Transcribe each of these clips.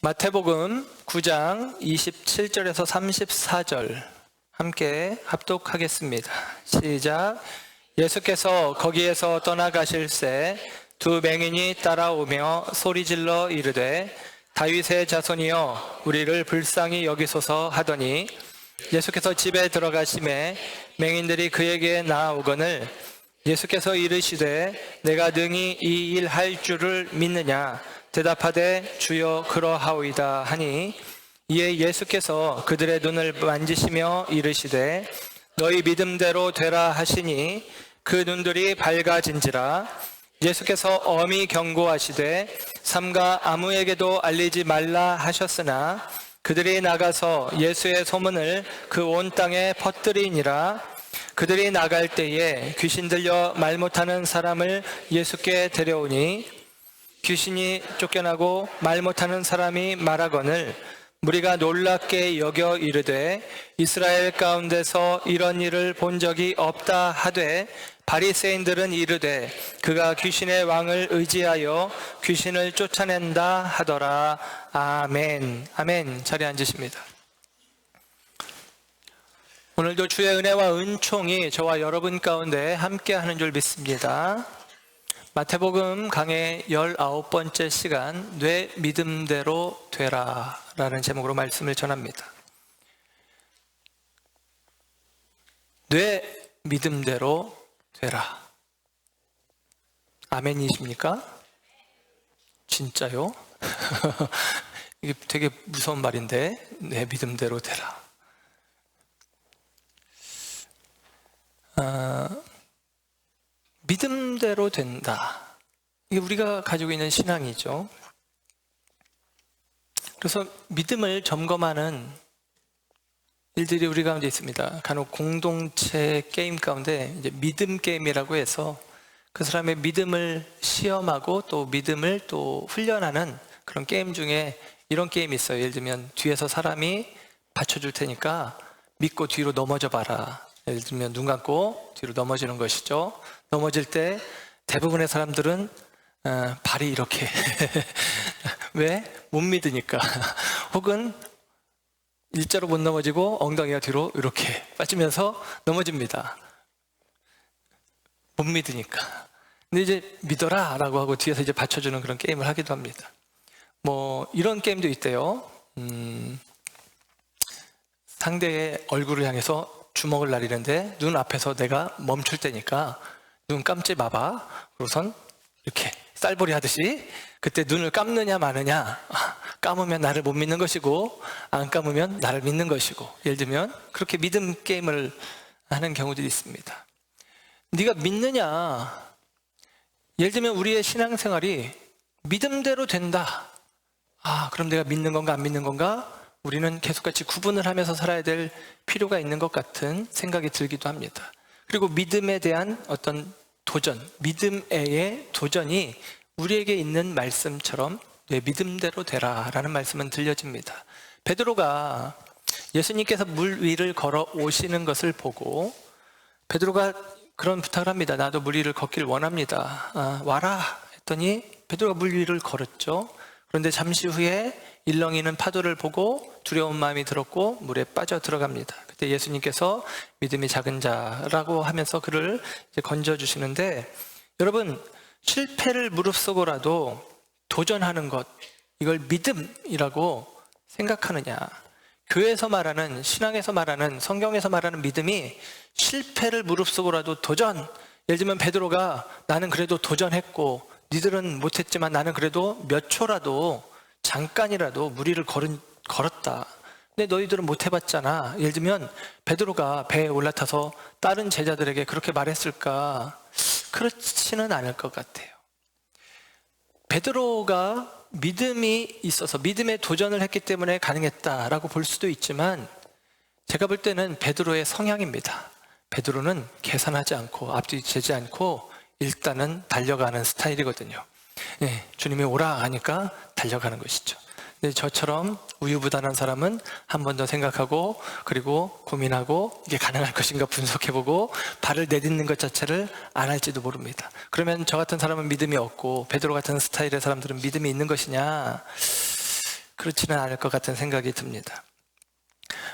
마태복음 9장 27절에서 34절 함께 합독하겠습니다. 시작. 예수께서 거기에서 떠나가실새 두 맹인이 따라오며 소리질러 이르되 다윗의 자손이여 우리를 불쌍히 여기소서 하더니 예수께서 집에 들어가심에 맹인들이 그에게 나아오거늘 예수께서 이르시되 내가 능히 이 일 할 줄을 믿느냐 대답하되 주여 그러하오이다 하니 이에 예수께서 그들의 눈을 만지시며 이르시되 너희 믿음대로 되라 하시니 그 눈들이 밝아진지라. 예수께서 엄히 경고하시되 삼가 아무에게도 알리지 말라 하셨으나 그들이 나가서 예수의 소문을 그 온 땅에 퍼뜨리니라. 그들이 나갈 때에 귀신 들려 말 못하는 사람을 예수께 데려오니 귀신이 쫓겨나고 말 못하는 사람이 말하거늘 무리가 놀랍게 여겨 이르되 이스라엘 가운데서 이런 일을 본 적이 없다 하되 바리새인들은 이르되 그가 귀신의 왕을 의지하여 귀신을 쫓아낸다 하더라. 아멘. 아멘. 자리에 앉으십니다. 오늘도 주의 은혜와 은총이 저와 여러분 가운데 함께하는 줄 믿습니다. 마태복음 강의 19번째 시간 내 믿음대로 되라 라는 제목으로 말씀을 전합니다. 내 믿음대로 되라. 아멘이십니까? 진짜요? 이게 되게 무서운 말인데 내 믿음대로 되라. 믿음대로 된다. 이게 우리가 가지고 있는 신앙이죠. 그래서 믿음을 점검하는 일들이 우리 가운데 있습니다. 간혹 공동체 게임 가운데 이제 믿음 게임이라고 해서 그 사람의 믿음을 시험하고 또 믿음을 또 훈련하는 그런 게임 중에 이런 게임이 있어요. 예를 들면 뒤에서 사람이 받쳐줄 테니까 믿고 뒤로 넘어져 봐라. 예를 들면 눈 감고 뒤로 넘어지는 것이죠. 넘어질 때 대부분의 사람들은 발이 이렇게 왜? 못 믿으니까. 혹은 일자로 못 넘어지고 엉덩이가 뒤로 이렇게 빠지면서 넘어집니다. 못 믿으니까. 근데 이제 믿어라 라고 하고 뒤에서 이제 받쳐주는 그런 게임을 하기도 합니다. 뭐 이런 게임도 있대요. 상대의 얼굴을 향해서 주먹을 날리는데 눈 앞에서 내가 멈출 때니까 눈 감지 마봐. 그러고선 이렇게 쌀벌이 하듯이 그때 눈을 감느냐 마느냐. 감으면 나를 못 믿는 것이고 안 감으면 나를 믿는 것이고. 예를 들면 그렇게 믿음 게임을 하는 경우들이 있습니다. 네가 믿느냐. 예를 들면 우리의 신앙생활이 믿음대로 된다. 그럼 내가 믿는 건가 안 믿는 건가? 우리는 계속같이 구분을 하면서 살아야 될 필요가 있는 것 같은 생각이 들기도 합니다. 그리고 믿음에 대한 어떤 도전, 믿음의 도전이 우리에게 있는 말씀처럼 내 믿음대로 되라 라는 말씀은 들려집니다. 베드로가 예수님께서 물 위를 걸어 오시는 것을 보고 베드로가 그런 부탁을 합니다. 나도 물 위를 걷길 원합니다. 와라 했더니 베드로가 물 위를 걸었죠. 그런데 잠시 후에 일렁이는 파도를 보고 두려운 마음이 들었고 물에 빠져 들어갑니다. 그때 예수님께서 믿음이 작은 자라고 하면서 그를 이제 건져주시는데, 여러분 실패를 무릅쓰고라도 도전하는 것, 이걸 믿음이라고 생각하느냐? 교회에서 말하는, 신앙에서 말하는, 성경에서 말하는 믿음이 실패를 무릅쓰고라도 도전. 예를 들면 베드로가 나는 그래도 도전했고 니들은 못했지만 나는 그래도 몇 초라도 잠깐이라도 물 위를 걸었다. 근데 너희들은 못 해봤잖아. 예를 들면 베드로가 배에 올라타서 다른 제자들에게 그렇게 말했을까? 그렇지는 않을 것 같아요. 베드로가 믿음이 있어서 믿음의 도전을 했기 때문에 가능했다라고 볼 수도 있지만, 제가 볼 때는 베드로의 성향입니다. 베드로는 계산하지 않고 앞뒤 재지 않고 일단은 달려가는 스타일이거든요. 주님이 오라 하니까 달려가는 것이죠. 근데 저처럼 우유부단한 사람은 한 번 더 생각하고 그리고 고민하고 이게 가능할 것인가 분석해보고 발을 내딛는 것 자체를 안 할지도 모릅니다. 그러면 저 같은 사람은 믿음이 없고 베드로 같은 스타일의 사람들은 믿음이 있는 것이냐? 그렇지는 않을 것 같은 생각이 듭니다.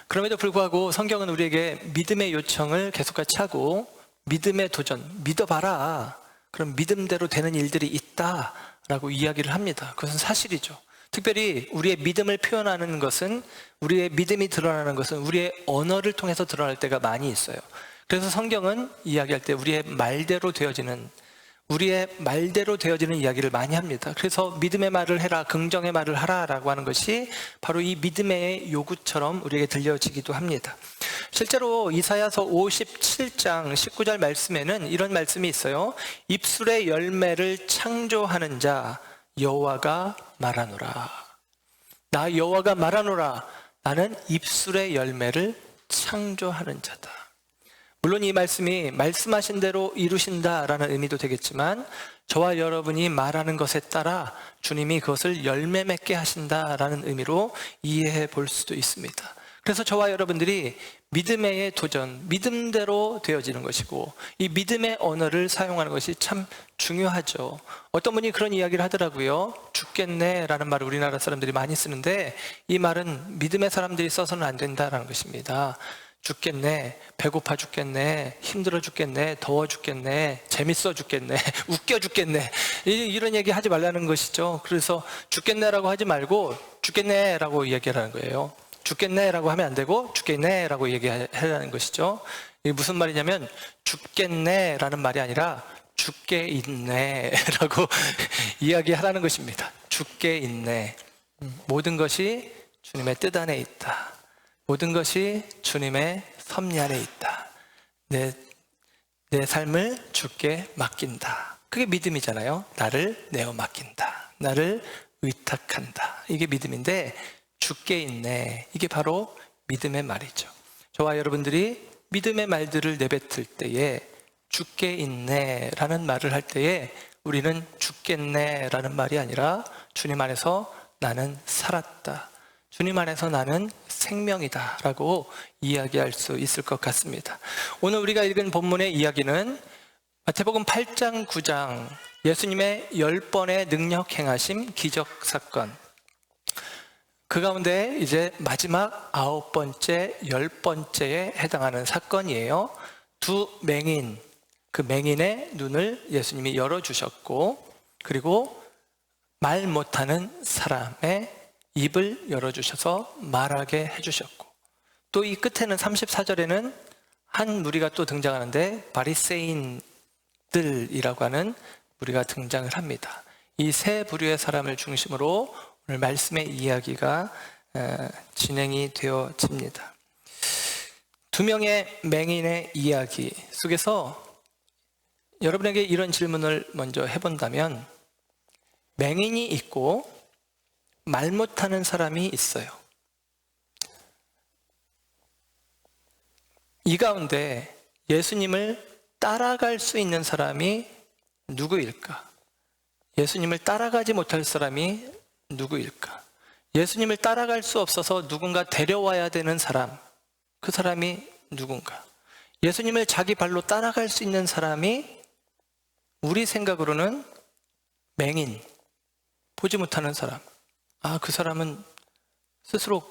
그럼에도 불구하고 성경은 우리에게 믿음의 요청을 계속같이 하고 믿음의 도전, 믿어봐라. 그럼 믿음대로 되는 일들이 있다라고 이야기를 합니다. 그것은 사실이죠. 특별히 우리의 믿음을 표현하는 것은, 우리의 믿음이 드러나는 것은 우리의 언어를 통해서 드러날 때가 많이 있어요. 그래서 성경은 이야기할 때 우리의 말대로 되어지는 이야기를 많이 합니다. 그래서 믿음의 말을 해라, 긍정의 말을 하라라고 하는 것이 바로 이 믿음의 요구처럼 우리에게 들려지기도 합니다. 실제로 이사야서 57장 19절 말씀에는 이런 말씀이 있어요. 입술의 열매를 창조하는 자 여호와가 말하노라. 나 여호와가 말하노라. 나는 입술의 열매를 창조하는 자다. 물론 이 말씀이 말씀하신 대로 이루신다라는 의미도 되겠지만 저와 여러분이 말하는 것에 따라 주님이 그것을 열매 맺게 하신다라는 의미로 이해해 볼 수도 있습니다. 그래서 저와 여러분들이 믿음의 도전, 믿음대로 되어지는 것이고 이 믿음의 언어를 사용하는 것이 참 중요하죠. 어떤 분이 그런 이야기를 하더라고요. 죽겠네 라는 말을 우리나라 사람들이 많이 쓰는데 이 말은 믿음의 사람들이 써서는 안 된다라는 것입니다. 죽겠네, 배고파 죽겠네, 힘들어 죽겠네, 더워 죽겠네, 재밌어 죽겠네, 웃겨 죽겠네, 이런 얘기 하지 말라는 것이죠. 그래서 죽겠네라고 하지 말고 죽겠네라고 얘기하라는 거예요. 죽겠네라고 하면 안 되고 죽겠네라고 얘기하라는 것이죠. 이게 무슨 말이냐면 죽겠네라는 말이 아니라 죽게 있네라고 이야기하라는 것입니다. 죽게 있네. 모든 것이 주님의 뜻 안에 있다. 모든 것이 주님의 섭리 안에 있다. 내 삶을 주께 맡긴다. 그게 믿음이잖아요. 나를 내어 맡긴다. 나를 의탁한다. 이게 믿음인데 주께 있네. 이게 바로 믿음의 말이죠. 저와 여러분들이 믿음의 말들을 내뱉을 때에 주께 있네 라는 말을 할 때에 우리는 죽겠네 라는 말이 아니라 주님 안에서 나는 살았다. 주님 안에서 나는 생명이다 라고 이야기할 수 있을 것 같습니다. 오늘 우리가 읽은 본문의 이야기는 마태복음 8장 9장 예수님의 10번의 능력 행하심 기적 사건, 그 가운데 이제 마지막 9번째 10번째에 해당하는 사건이에요. 두 맹인, 그 맹인의 눈을 예수님이 열어주셨고 그리고 말 못하는 사람의 입을 열어주셔서 말하게 해주셨고 또 이 끝에는 34절에는 한 무리가 또 등장하는데 바리새인들이라고 하는 무리가 등장을 합니다. 이 세 부류의 사람을 중심으로 오늘 말씀의 이야기가 진행이 되어집니다. 두 명의 맹인의 이야기 속에서 여러분에게 이런 질문을 먼저 해본다면 맹인이 있고 말 못하는 사람이 있어요. 이 가운데 예수님을 따라갈 수 있는 사람이 누구일까? 예수님을 따라가지 못할 사람이 누구일까? 예수님을 따라갈 수 없어서 누군가 데려와야 되는 사람, 그 사람이 누군가? 예수님을 자기 발로 따라갈 수 있는 사람이 우리 생각으로는 맹인, 보지 못하는 사람. 그 사람은 스스로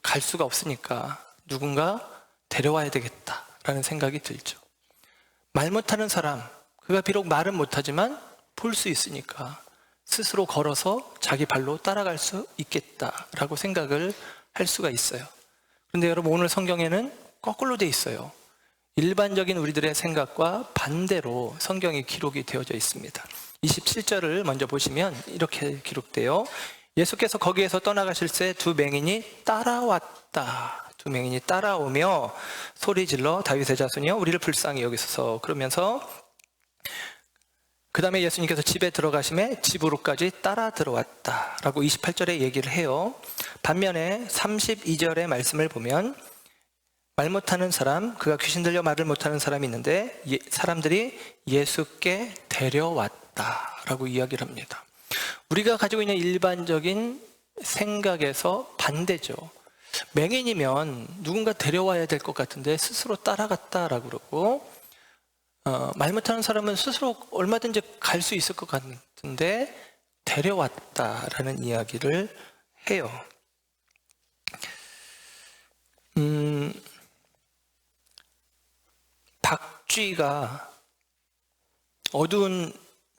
갈 수가 없으니까 누군가 데려와야 되겠다라는 생각이 들죠. 말 못하는 사람, 그가 비록 말은 못하지만 볼 수 있으니까 스스로 걸어서 자기 발로 따라갈 수 있겠다라고 생각을 할 수가 있어요. 그런데 여러분 오늘 성경에는 거꾸로 돼 있어요. 일반적인 우리들의 생각과 반대로 성경이 기록이 되어져 있습니다. 27절을 먼저 보시면 이렇게 기록돼요. 예수께서 거기에서 떠나가실새 두 맹인이 따라왔다. 두 맹인이 따라오며 소리질러 다윗의 자손이여 우리를 불쌍히 여기소서. 그러면서 그 다음에 예수님께서 집에 들어가심에 집으로까지 따라 들어왔다 라고 28절에 얘기를 해요. 반면에 32절의 말씀을 보면 말 못하는 사람, 그가 귀신 들려 말을 못하는 사람이 있는데 사람들이 예수께 데려왔다 라고 이야기를 합니다. 우리가 가지고 있는 일반적인 생각에서 반대죠. 맹인이면 누군가 데려와야 될 것 같은데 스스로 따라갔다라고 그러고 말 못하는 사람은 스스로 얼마든지 갈 수 있을 것 같은데 데려왔다라는 이야기를 해요. 박쥐가 어두운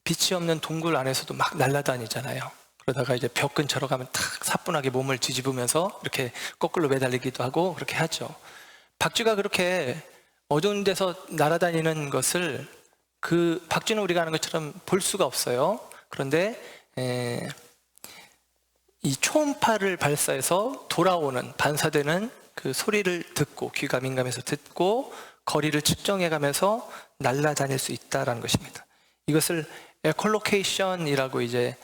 빛이 없는 동굴 안에서도 막 날아다니잖아요. 그러다가 이제 벽 근처로 가면 탁 사뿐하게 몸을 뒤집으면서 이렇게 거꾸로 매달리기도 하고 그렇게 하죠. 박쥐가 그렇게 어두운 데서 날아다니는 것을 그 박쥐는 우리가 아는 것처럼 볼 수가 없어요. 그런데 이 초음파를 발사해서 돌아오는 반사되는 그 소리를 듣고 귀가 민감해서 듣고 거리를 측정해 가면서 날아다닐 수 있다라는 것입니다. 이것을 에콜로케이션이라고 이제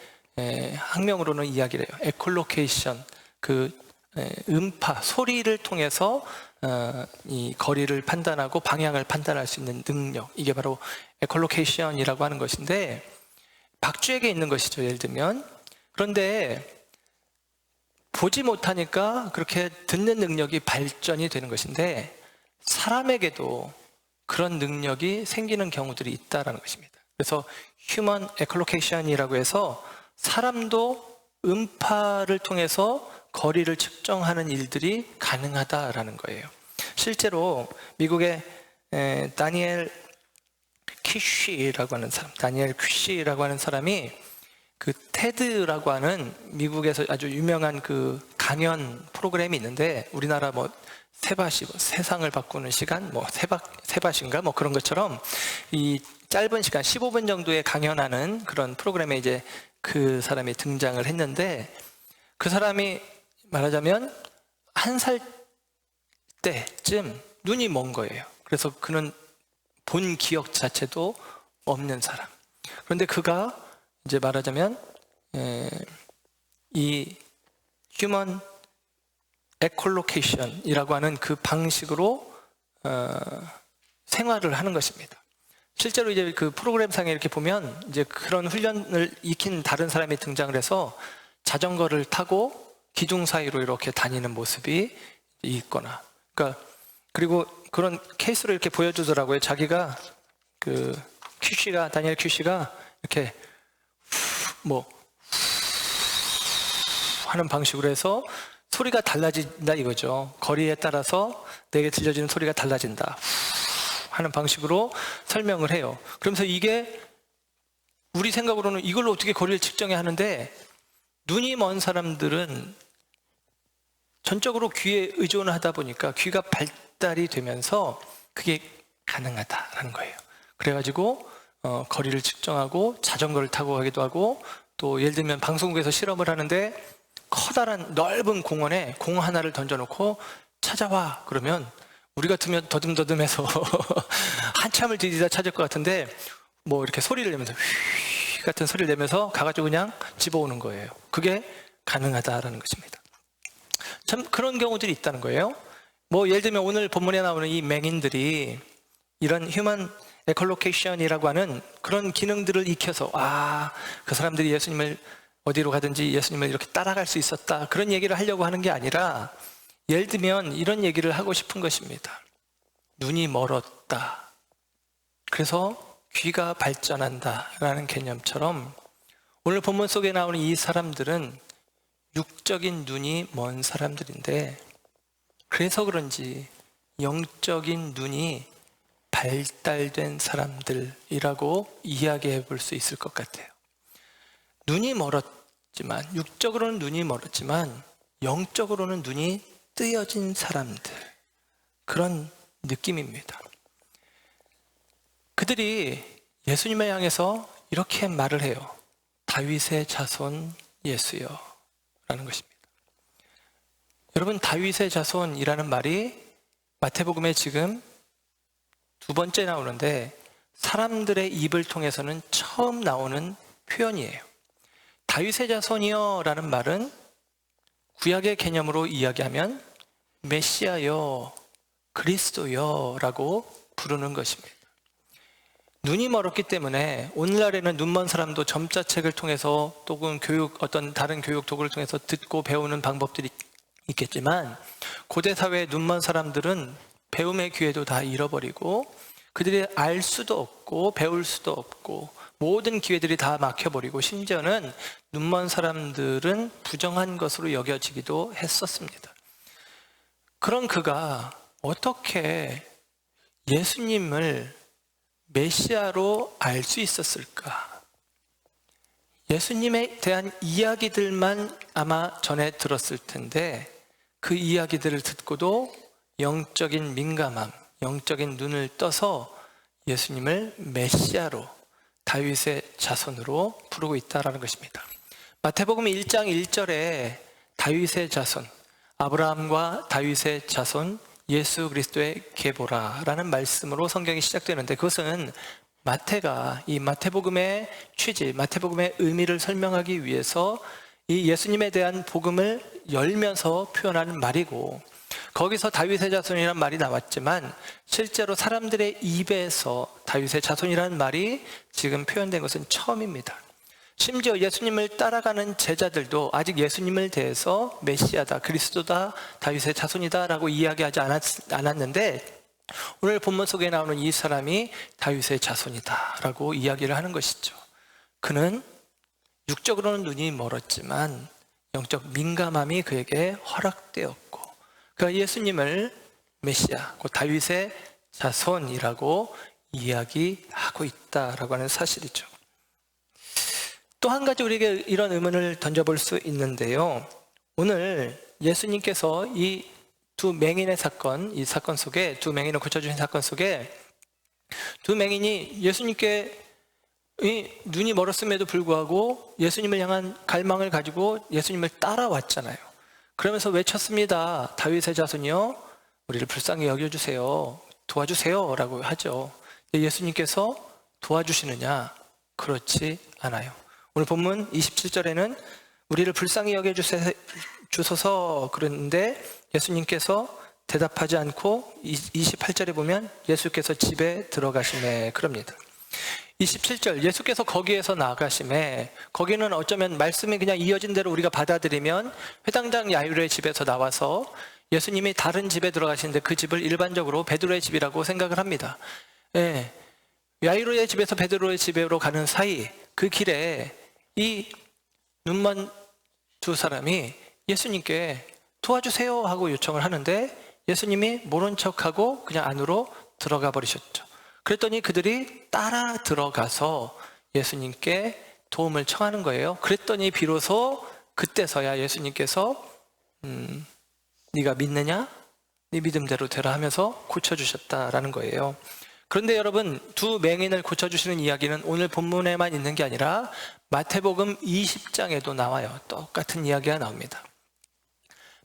학명으로는 이야기를 해요. 에콜로케이션, 그 음파, 소리를 통해서 이 거리를 판단하고 방향을 판단할 수 있는 능력, 이게 바로 에콜로케이션이라고 하는 것인데 박쥐에게 있는 것이죠. 예를 들면. 그런데 보지 못하니까 그렇게 듣는 능력이 발전이 되는 것인데 사람에게도 그런 능력이 생기는 경우들이 있다는 것입니다. 그래서 휴먼 에콜로케이션이라고 해서 사람도 음파를 통해서 거리를 측정하는 일들이 가능하다라는 거예요. 실제로 미국의 다니엘 퀴쉬라고 하는 사람이 그 테드라고 하는 미국에서 아주 유명한 그 강연 프로그램이 있는데 우리나라 뭐 세바시, 세상을 바꾸는 시간, 뭐 세바신가 뭐 그런 것처럼 이 짧은 시간 15분 정도의 강연하는 그런 프로그램에 이제 그 사람이 등장을 했는데 그 사람이 말하자면 1살 때쯤 눈이 먼 거예요. 그래서 그는 본 기억 자체도 없는 사람. 그런데 그가 이제 말하자면 이 휴먼 에콜로케이션이라고 하는 그 방식으로 생활을 하는 것입니다. 실제로 이제 그 프로그램상에 이렇게 보면 이제 그런 훈련을 익힌 다른 사람이 등장을 해서 자전거를 타고 기둥 사이로 이렇게 다니는 모습이 있거나, 그러니까 그리고 그런 케이스로 이렇게 보여주더라고요. 자기가 그 다니엘 큐시가 이렇게 뭐 하는 방식으로 해서 소리가 달라진다 이거죠. 거리에 따라서 내게 들려지는 소리가 달라진다 하는 방식으로 설명을 해요. 그러면서 이게 우리 생각으로는 이걸로 어떻게 거리를 측정해 하는데 눈이 먼 사람들은 전적으로 귀에 의존을 하다 보니까 귀가 발달이 되면서 그게 가능하다라는 거예요. 그래가지고 거리를 측정하고 자전거를 타고 가기도 하고 또 예를 들면 방송국에서 실험을 하는데 커다란 넓은 공원에 공 하나를 던져놓고 찾아와 그러면 우리 같으면 더듬더듬해서 한참을 디디다 찾을 것 같은데 뭐 이렇게 소리를 내면서 휘 같은 소리를 내면서 가가지고 그냥 집어오는 거예요. 그게 가능하다라는 것입니다. 참 그런 경우들이 있다는 거예요. 뭐 예를 들면 오늘 본문에 나오는 이 맹인들이 이런 휴먼 에콜로케이션이라고 하는 그런 기능들을 익혀서 그 사람들이 예수님을 어디로 가든지 예수님을 이렇게 따라갈 수 있었다 그런 얘기를 하려고 하는 게 아니라 예를 들면 이런 얘기를 하고 싶은 것입니다. 눈이 멀었다. 그래서 귀가 발전한다 라는 개념처럼 오늘 본문 속에 나오는 이 사람들은 육적인 눈이 먼 사람들인데 그래서 그런지 영적인 눈이 발달된 사람들이라고 이야기해 볼 수 있을 것 같아요. 눈이 멀었지만, 육적으로는 눈이 멀었지만 영적으로는 눈이 뜨여진 사람들, 그런 느낌입니다. 그들이 예수님을 향해서 이렇게 말을 해요. 다윗의 자손 예수여 라는 것입니다. 여러분, 다윗의 자손이라는 말이 마태복음에 지금 2번째 나오는데 사람들의 입을 통해서는 처음 나오는 표현이에요. 다윗의 자손이여 라는 말은 구약의 개념으로 이야기하면 메시아여, 그리스도여 라고 부르는 것입니다. 눈이 멀었기 때문에 오늘날에는 눈먼 사람도 점자책을 통해서 또는 어떤 다른 교육 도구를 통해서 듣고 배우는 방법들이 있겠지만 고대 사회의 눈먼 사람들은 배움의 기회도 다 잃어버리고 그들이 알 수도 없고 배울 수도 없고 모든 기회들이 다 막혀버리고 심지어는 눈먼 사람들은 부정한 것으로 여겨지기도 했었습니다. 그런 그가 어떻게 예수님을 메시아로 알 수 있었을까? 예수님에 대한 이야기들만 아마 전에 들었을 텐데 그 이야기들을 듣고도 영적인 민감함, 영적인 눈을 떠서 예수님을 메시아로, 다윗의 자손으로 부르고 있다는 것입니다. 마태복음 1장 1절에 다윗의 자손, 아브라함과 다윗의 자손 예수 그리스도의 계보라라는 말씀으로 성경이 시작되는데, 그것은 마태가 이 마태복음의 취지, 마태복음의 의미를 설명하기 위해서 이 예수님에 대한 복음을 열면서 표현하는 말이고, 거기서 다윗의 자손이라는 말이 나왔지만 실제로 사람들의 입에서 다윗의 자손이라는 말이 지금 표현된 것은 처음입니다. 심지어 예수님을 따라가는 제자들도 아직 예수님을 대해서 메시아다, 그리스도다, 다윗의 자손이다 라고 이야기하지 않았는데, 오늘 본문 속에 나오는 이 사람이 다윗의 자손이다 라고 이야기를 하는 것이죠. 그는 육적으로는 눈이 멀었지만 영적 민감함이 그에게 허락되었고, 그가 예수님을 메시아, 곧 다윗의 자손이라고 이야기하고 있다라고 하는 사실이죠. 또 한 가지 우리에게 이런 의문을 던져볼 수 있는데요. 오늘 예수님께서 이 두 맹인의 사건, 이 사건 속에, 두 맹인을 고쳐주신 사건 속에 두 맹인이 예수님께 이 눈이 멀었음에도 불구하고 예수님을 향한 갈망을 가지고 예수님을 따라왔잖아요. 그러면서 외쳤습니다. 다윗의 자손이여, 우리를 불쌍히 여겨주세요, 도와주세요 라고 하죠. 예수님께서 도와주시느냐? 그렇지 않아요. 오늘 본문 27절에는 우리를 불쌍히 여겨주소서 그랬는데 예수님께서 대답하지 않고 28절에 보면 예수께서 집에 들어가시매 그럽니다. 27절, 예수께서 거기에서 나가시매, 거기는 어쩌면 말씀이 그냥 이어진 대로 우리가 받아들이면 회당장 야이로의 집에서 나와서 예수님이 다른 집에 들어가시는데 그 집을 일반적으로 베드로의 집이라고 생각을 합니다. 예, 야이로의 집에서 베드로의 집으로 가는 사이 그 길에 이 눈먼 두 사람이 예수님께 도와주세요 하고 요청을 하는데 예수님이 모른 척하고 그냥 안으로 들어가 버리셨죠. 그랬더니 그들이 따라 들어가서 예수님께 도움을 청하는 거예요. 그랬더니 비로소 그때서야 예수님께서 네가 믿느냐? 네 믿음대로 되라 하면서 고쳐주셨다라는 거예요. 그런데 여러분, 두 맹인을 고쳐주시는 이야기는 오늘 본문에만 있는 게 아니라 마태복음 20장에도 나와요. 똑같은 이야기가 나옵니다.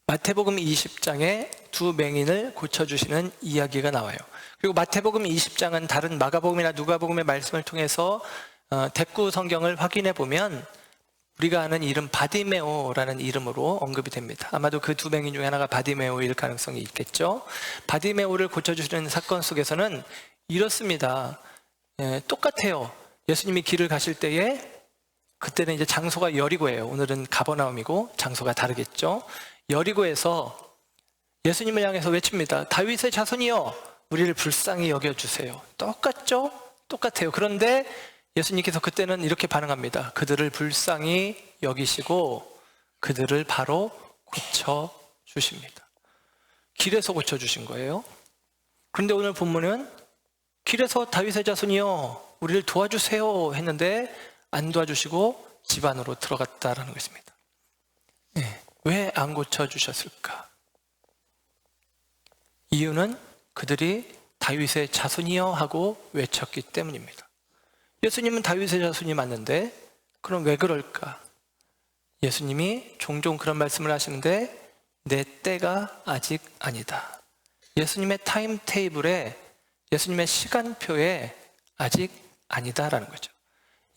마태복음 20장에 두 맹인을 고쳐주시는 이야기가 나와요. 그리고 마태복음 20장은 다른 마가복음이나 누가복음의 말씀을 통해서 댓구 성경을 확인해 보면 우리가 아는 이름 바디메오라는 이름으로 언급이 됩니다. 아마도 그 두 맹인 중에 하나가 바디메오일 가능성이 있겠죠. 바디메오를 고쳐주시는 사건 속에서는 이렇습니다. 똑같아요. 예수님이 길을 가실 때에, 그때는 이제 장소가 여리고예요. 오늘은 가버나움이고 장소가 다르겠죠. 여리고에서 예수님을 향해서 외칩니다. 다윗의 자손이여, 우리를 불쌍히 여겨주세요. 똑같죠? 똑같아요. 그런데 예수님께서 그때는 이렇게 반응합니다. 그들을 불쌍히 여기시고 그들을 바로 고쳐주십니다. 길에서 고쳐주신 거예요. 그런데 오늘 본문은 길에서 다윗의 자손이여, 우리를 도와주세요 했는데 안 도와주시고 집 안으로 들어갔다라는 것입니다. 왜 안 고쳐주셨을까? 이유는 그들이 다윗의 자손이여 하고 외쳤기 때문입니다. 예수님은 다윗의 자손이 맞는데 그럼 왜 그럴까? 예수님이 종종 그런 말씀을 하시는데 내 때가 아직 아니다. 예수님의 타임테이블에, 예수님의 시간표에 아직 아니다라는 거죠.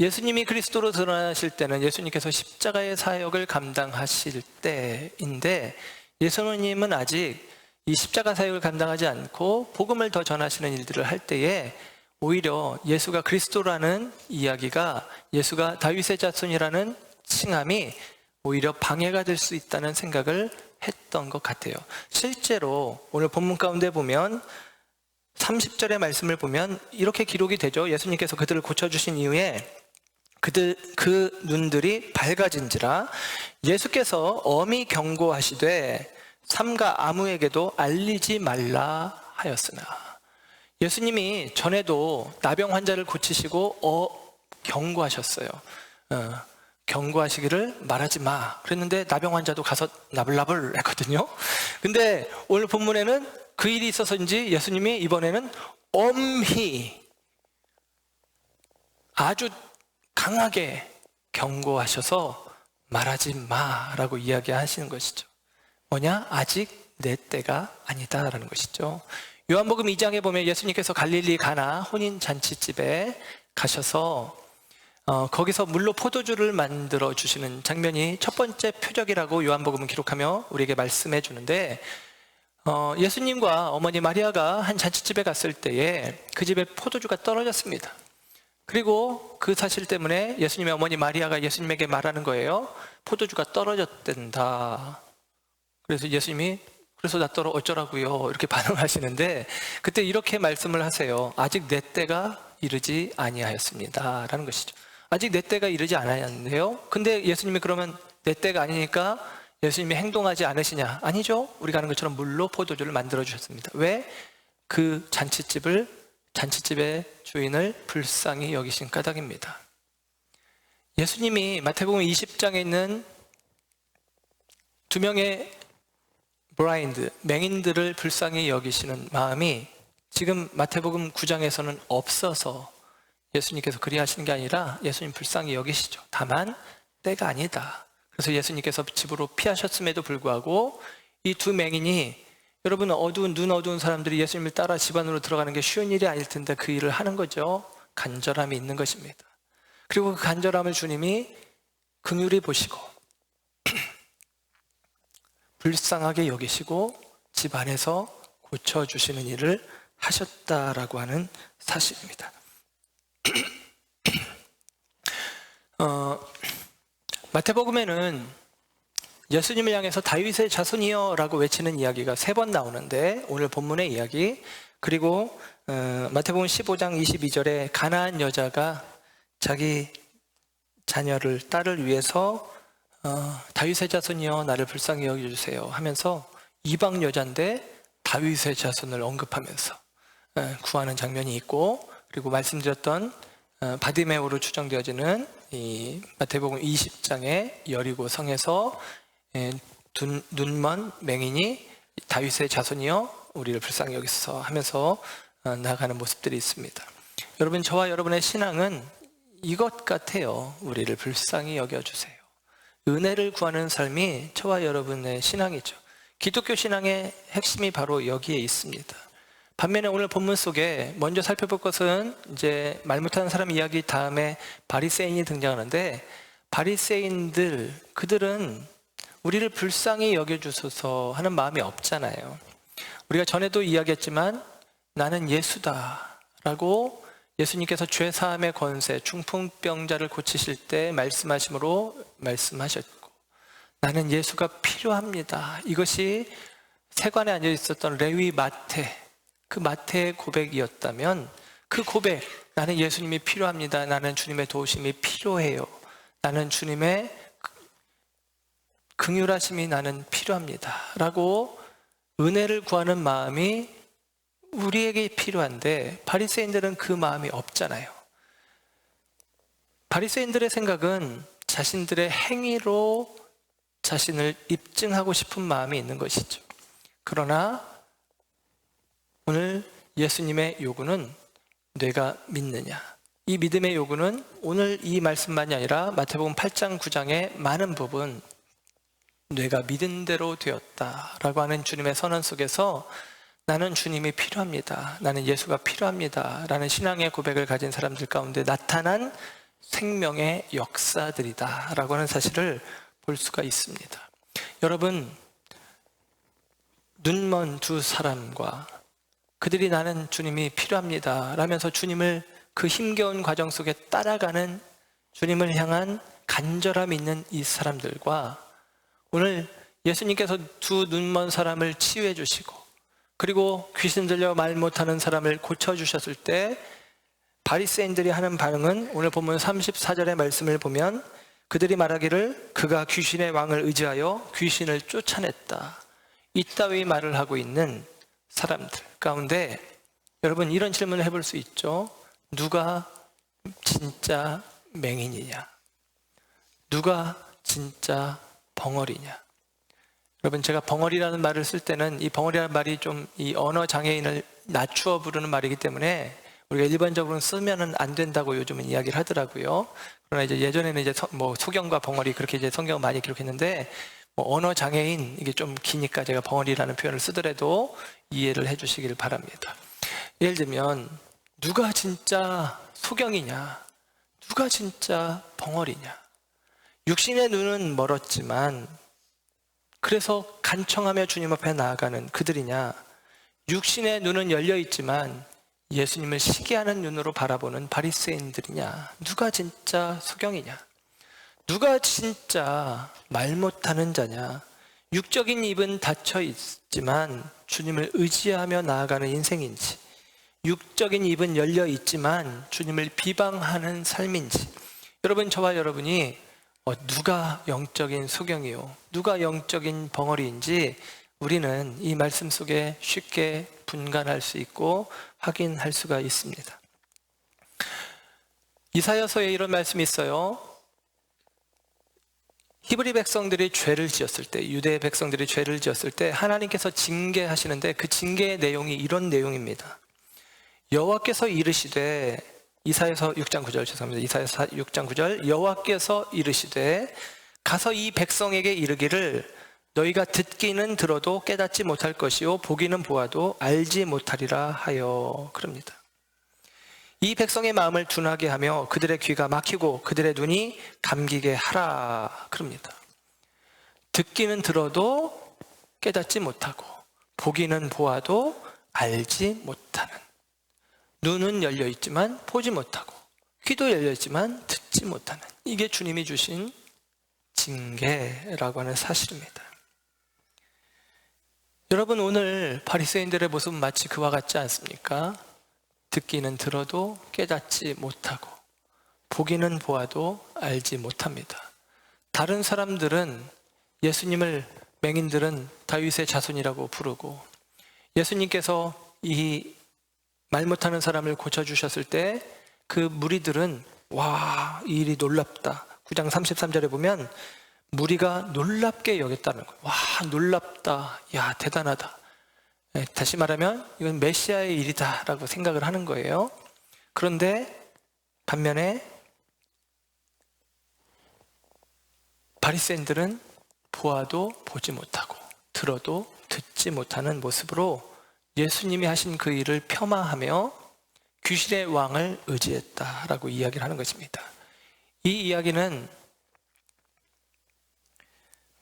예수님이 그리스도로 드러나실 때는 예수님께서 십자가의 사역을 감당하실 때인데, 예수님은 아직 이 십자가 사역을 감당하지 않고 복음을 더 전하시는 일들을 할 때에 오히려 예수가 그리스도라는 이야기가, 예수가 다윗의 자손이라는 칭함이 오히려 방해가 될 수 있다는 생각을 했던 것 같아요. 실제로 오늘 본문 가운데 보면 30절의 말씀을 보면 이렇게 기록이 되죠. 예수님께서 그들을 고쳐주신 이후에 그 눈들이 밝아진지라. 예수께서 엄히 경고하시되 삼가 아무에게도 알리지 말라 하였으나. 예수님이 전에도 나병 환자를 고치시고 경고하셨어요. 경고하시기를 말하지 마 그랬는데 나병 환자도 가서 나불나불 했거든요. 근데 오늘 본문에는 그 일이 있어서인지 예수님이 이번에는 엄히 아주 강하게 경고하셔서 말하지 마라고 이야기하시는 것이죠. 뭐냐? 아직 내 때가 아니다라는 것이죠. 요한복음 2장에 보면 예수님께서 갈릴리 가나 혼인 잔치집에 가셔서 거기서 물로 포도주를 만들어 주시는 장면이 첫 번째 표적이라고 요한복음은 기록하며 우리에게 말씀해 주는데, 예수님과 어머니 마리아가 한 잔치집에 갔을 때에 그 집에 포도주가 떨어졌습니다. 그리고 그 사실 때문에 예수님의 어머니 마리아가 예수님에게 말하는 거예요. 포도주가 떨어졌댄다. 그래서 예수님이 그래서 나 떨어 어쩌라고요 이렇게 반응하시는데, 그때 이렇게 말씀을 하세요. 아직 내 때가 이르지 아니하였습니다 라는 것이죠. 아직 내 때가 이르지 않았는데요. 근데 예수님이 그러면 내 때가 아니니까 예수님이 행동하지 않으시냐? 아니죠. 우리가 아는 것처럼 물로 포도주를 만들어 주셨습니다. 왜? 그 잔치집의 주인을 불쌍히 여기신 까닭입니다. 예수님이 마태복음 20장에 있는 두 명의 블라인드, 맹인들을 불쌍히 여기시는 마음이 지금 마태복음 9장에서는 없어서 예수님께서 그리 하시는 게 아니라 예수님 불쌍히 여기시죠. 다만 때가 아니다. 그래서 예수님께서 집으로 피하셨음에도 불구하고 이 두 맹인이, 여러분 눈 어두운 사람들이 예수님을 따라 집 안으로 들어가는 게 쉬운 일이 아닐 텐데 그 일을 하는 거죠. 간절함이 있는 것입니다. 그리고 그 간절함을 주님이 긍휼히 보시고 불쌍하게 여기시고 집 안에서 고쳐주시는 일을 하셨다라고 하는 사실입니다. 마태복음에는 예수님을 향해서 다윗의 자손이여 라고 외치는 이야기가 3번 나오는데, 오늘 본문의 이야기, 그리고 마태복음 15장 22절에 가나안 여자가 자기 딸을 위해서 다윗의 자손이여 나를 불쌍히 여겨주세요 하면서 이방 여자인데 다윗의 자손을 언급하면서 구하는 장면이 있고, 그리고 말씀드렸던 바디메오로 추정되어지는 이 마태복음 20장의 여리고 성에서 눈먼 맹인이 다윗의 자손이여 우리를 불쌍히 여기소서 하면서 나아가는 모습들이 있습니다. 여러분, 저와 여러분의 신앙은 이것 같아요. 우리를 불쌍히 여겨주세요. 은혜를 구하는 삶이 저와 여러분의 신앙이죠. 기독교 신앙의 핵심이 바로 여기에 있습니다. 반면에 오늘 본문 속에 먼저 살펴볼 것은 이제 말 못하는 사람 이야기 다음에 바리새인이 등장하는데, 바리새인들, 그들은 우리를 불쌍히 여겨주소서 하는 마음이 없잖아요. 우리가 전에도 이야기했지만 나는 예수다 라고 예수님께서 죄사함의 권세, 중풍병자를 고치실 때 말씀하심으로 말씀하셨고, 나는 예수가 필요합니다. 이것이 세관에 앉아 있었던 레위 마태, 그 마태의 고백이었다면, 그 고백, 나는 예수님이 필요합니다. 나는 주님의 도우심이 필요해요. 나는 주님의 긍휼하심이 나는 필요합니다 라고 은혜를 구하는 마음이 우리에게 필요한데, 바리새인들은 그 마음이 없잖아요. 바리새인들의 생각은 자신들의 행위로 자신을 입증하고 싶은 마음이 있는 것이죠. 그러나 오늘 예수님의 요구는 내가 믿느냐. 이 믿음의 요구는 오늘 이 말씀만이 아니라 마태복음 8장 9장의 많은 부분, 내가 믿은 대로 되었다라고 하는 주님의 선언 속에서 나는 주님이 필요합니다, 나는 예수가 필요합니다 라는 신앙의 고백을 가진 사람들 가운데 나타난 생명의 역사들이다 라고 하는 사실을 볼 수가 있습니다. 여러분, 눈먼 두 사람과 그들이 나는 주님이 필요합니다 라면서 주님을 그 힘겨운 과정 속에 따라가는 주님을 향한 간절함이 있는 이 사람들과, 오늘 예수님께서 두 눈먼 사람을 치유해 주시고 그리고 귀신 들려 말 못하는 사람을 고쳐주셨을 때 바리새인들이 하는 반응은 오늘 본문 34절의 말씀을 보면 그들이 말하기를 그가 귀신의 왕을 의지하여 귀신을 쫓아냈다. 이따위 말을 하고 있는 사람들 가운데 여러분 이런 질문을 해볼 수 있죠. 누가 진짜 맹인이냐? 누가 진짜 벙어리냐? 여러분 제가 벙어리라는 말을 쓸 때는 이 벙어리라는 말이 좀 이 언어 장애인을 낮추어 부르는 말이기 때문에 우리가 일반적으로는 쓰면은 안 된다고 요즘은 이야기를 하더라고요. 그러나 이제 예전에는 이제 소경과 벙어리 그렇게 이제 성경을 많이 기록했는데 언어 장애인 이게 좀 기니까 제가 벙어리라는 표현을 쓰더라도 이해를 해주시길 바랍니다. 예를 들면 누가 진짜 소경이냐? 누가 진짜 벙어리냐? 육신의 눈은 멀었지만 그래서 간청하며 주님 앞에 나아가는 그들이냐? 육신의 눈은 열려 있지만 예수님을 시기하는 눈으로 바라보는 바리새인들이냐? 누가 진짜 소경이냐? 누가 진짜 말 못하는 자냐? 육적인 입은 닫혀 있지만 주님을 의지하며 나아가는 인생인지, 육적인 입은 열려 있지만 주님을 비방하는 삶인지, 여러분 저와 여러분이 누가 영적인 소경이요, 누가 영적인 벙어리인지 우리는 이 말씀 속에 쉽게 분간할 수 있고 확인할 수가 있습니다. 이사야서에 이런 말씀이 있어요. 히브리 백성들이 죄를 지었을 때, 유대 백성들이 죄를 지었을 때 하나님께서 징계하시는데 그 징계의 내용이 이런 내용입니다. 여호와께서 이르시되, 이사야서 6장 9절 죄송합니다. 이사야서 6장 9절 여호와께서 이르시되 가서 이 백성에게 이르기를 너희가 듣기는 들어도 깨닫지 못할 것이요 보기는 보아도 알지 못하리라 하여 그럽니다. 이 백성의 마음을 둔하게 하며 그들의 귀가 막히고 그들의 눈이 감기게 하라 그럽니다. 듣기는 들어도 깨닫지 못하고 보기는 보아도 알지 못하는, 눈은 열려 있지만 보지 못하고 귀도 열려 있지만 듣지 못하는, 이게 주님이 주신 징계라고 하는 사실입니다. 여러분 오늘 바리새인들의 모습은 마치 그와 같지 않습니까? 듣기는 들어도 깨닫지 못하고 보기는 보아도 알지 못합니다. 다른 사람들은 예수님을, 맹인들은 다윗의 자손이라고 부르고 예수님께서 이 말 못하는 사람을 고쳐주셨을 때 그 무리들은 와, 이 일이 놀랍다. 9장 33절에 보면 무리가 놀랍게 여겼다는 거예요. 와, 놀랍다. 야, 대단하다. 다시 말하면 이건 메시아의 일이다라고 생각을 하는 거예요. 그런데 반면에 바리새인들은 보아도 보지 못하고 들어도 듣지 못하는 모습으로 예수님이 하신 그 일을 폄하하며 귀신의 왕을 의지했다라고 이야기를 하는 것입니다. 이 이야기는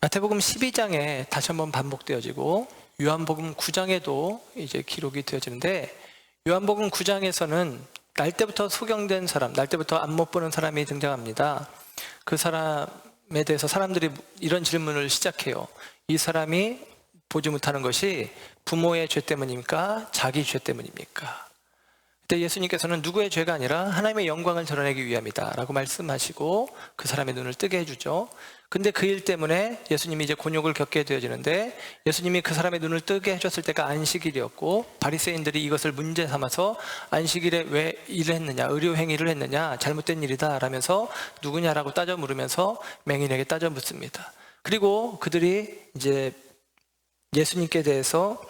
마태복음 12장에 다시 한번 반복되어지고 요한복음 9장에도 이제 기록이 되어지는데, 요한복음 9장에서는 날 때부터 소경된 사람, 날 때부터 안 못 보는 사람이 등장합니다. 그 사람에 대해서 사람들이 이런 질문을 시작해요. 이 사람이 보지 못하는 것이 부모의 죄 때문입니까? 자기 죄 때문입니까? 그때 예수님께서는 누구의 죄가 아니라 하나님의 영광을 드러내기 위함이다 라고 말씀하시고 그 사람의 눈을 뜨게 해주죠. 근데 그 일 때문에 예수님이 이제 곤욕을 겪게 되어지는데, 예수님이 그 사람의 눈을 뜨게 해줬을 때가 안식일이었고 바리새인들이 이것을 문제 삼아서 안식일에 왜 일을 했느냐, 의료 행위를 했느냐, 잘못된 일이다 라면서 누구냐라고 따져 물으면서 맹인에게 따져 묻습니다. 그리고 그들이 이제 예수님께 대해서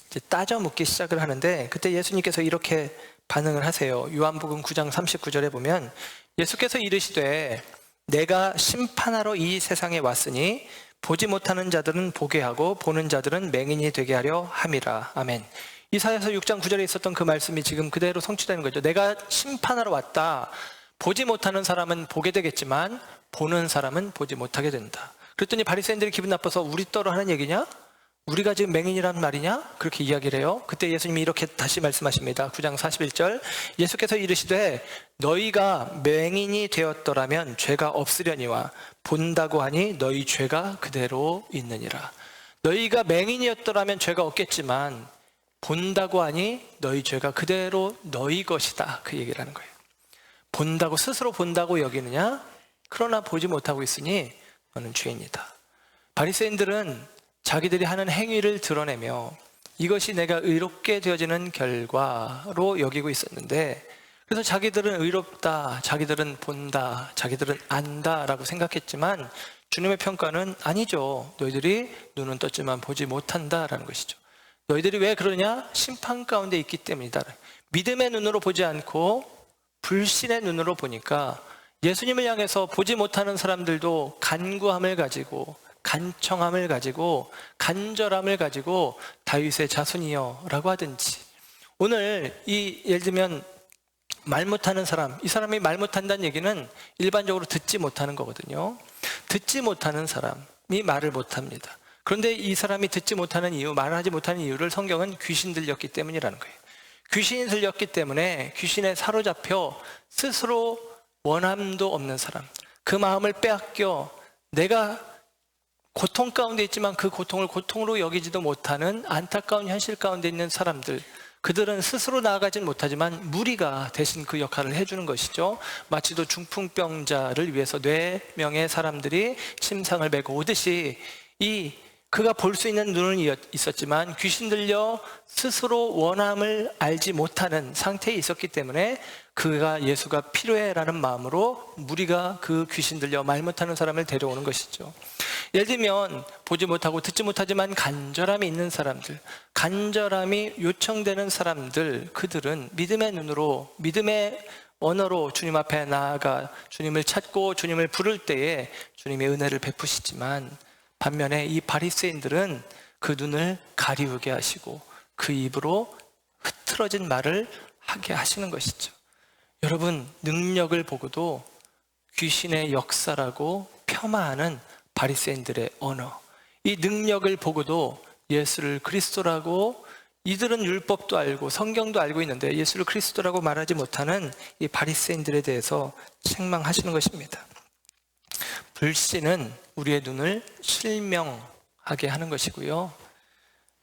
이제 따져 묻기 시작을 하는데, 그때 예수님께서 이렇게 반응을 하세요. 요한복음 9장 39절에 보면 예수께서 이르시되 내가 심판하러 이 세상에 왔으니 보지 못하는 자들은 보게 하고 보는 자들은 맹인이 되게 하려 함이라. 아멘. 이사야서 6장 9절에 있었던 그 말씀이 지금 그대로 성취되는 거죠. 내가 심판하러 왔다. 보지 못하는 사람은 보게 되겠지만 보는 사람은 보지 못하게 된다. 그랬더니 바리새인들이 기분 나빠서 우리 떠러 하는 얘기냐? 우리가 지금 맹인이란 말이냐? 그렇게 이야기를 해요. 그때 예수님이 이렇게 다시 말씀하십니다. 9장 41절 예수께서 이르시되 너희가 맹인이 되었더라면 죄가 없으려니와 본다고 하니 너희 죄가 그대로 있느니라. 너희가 맹인이었더라면 죄가 없겠지만 본다고 하니 너희 죄가 그대로 너희 것이다. 그 얘기를 하는 거예요. 본다고, 스스로 본다고 여기느냐? 그러나 보지 못하고 있으니 너는 죄인이다. 바리새인들은 자기들이 하는 행위를 드러내며 이것이 내가 의롭게 되어지는 결과로 여기고 있었는데, 그래서 자기들은 의롭다, 자기들은 본다, 자기들은 안다라고 생각했지만 주님의 평가는 아니죠. 너희들이 눈은 떴지만 보지 못한다라는 것이죠. 너희들이 왜 그러냐? 심판 가운데 있기 때문이다. 믿음의 눈으로 보지 않고 불신의 눈으로 보니까 예수님을 향해서 보지 못하는 사람들도 간구함을 가지고, 간청함을 가지고, 간절함을 가지고 다윗의 자손이여 라고 하든지, 오늘 예를 들면 말 못하는 사람, 이 사람이 말 못한다는 얘기는 일반적으로 듣지 못하는 거거든요. 듣지 못하는 사람이 말을 못합니다. 그런데 이 사람이 듣지 못하는 이유, 말을 하지 못하는 이유를 성경은 귀신 들렸기 때문이라는 거예요. 귀신이 들렸기 때문에 귀신에 사로잡혀 스스로 원함도 없는 사람, 그 마음을 빼앗겨 내가 고통 가운데 있지만 그 고통을 고통으로 여기지도 못하는 안타까운 현실 가운데 있는 사람들, 그들은 스스로 나아가진 못하지만 무리가 대신 그 역할을 해주는 것이죠. 마치도 중풍병자를 위해서 4명의 사람들이 침상을 메고 오듯이, 그가 볼 수 있는 눈은 있었지만 귀신 들려 스스로 원함을 알지 못하는 상태에 있었기 때문에 그가 예수가 필요해라는 마음으로 무리가 그 귀신 들려 말 못하는 사람을 데려오는 것이죠. 예를 들면 보지 못하고 듣지 못하지만 간절함이 있는 사람들, 간절함이 요청되는 사람들, 그들은 믿음의 눈으로, 믿음의 언어로 주님 앞에 나아가 주님을 찾고 주님을 부를 때에 주님의 은혜를 베푸시지만, 반면에 이 바리새인들은 그 눈을 가리우게 하시고 그 입으로 흐트러진 말을 하게 하시는 것이죠. 여러분, 능력을 보고도 귀신의 역사라고 폄하하는 바리새인들의 언어, 이 능력을 보고도 예수를 그리스도라고, 이들은 율법도 알고 성경도 알고 있는데 예수를 그리스도라고 말하지 못하는 이 바리새인들에 대해서 책망하시는 것입니다. 불신은 우리의 눈을 실명하게 하는 것이고요,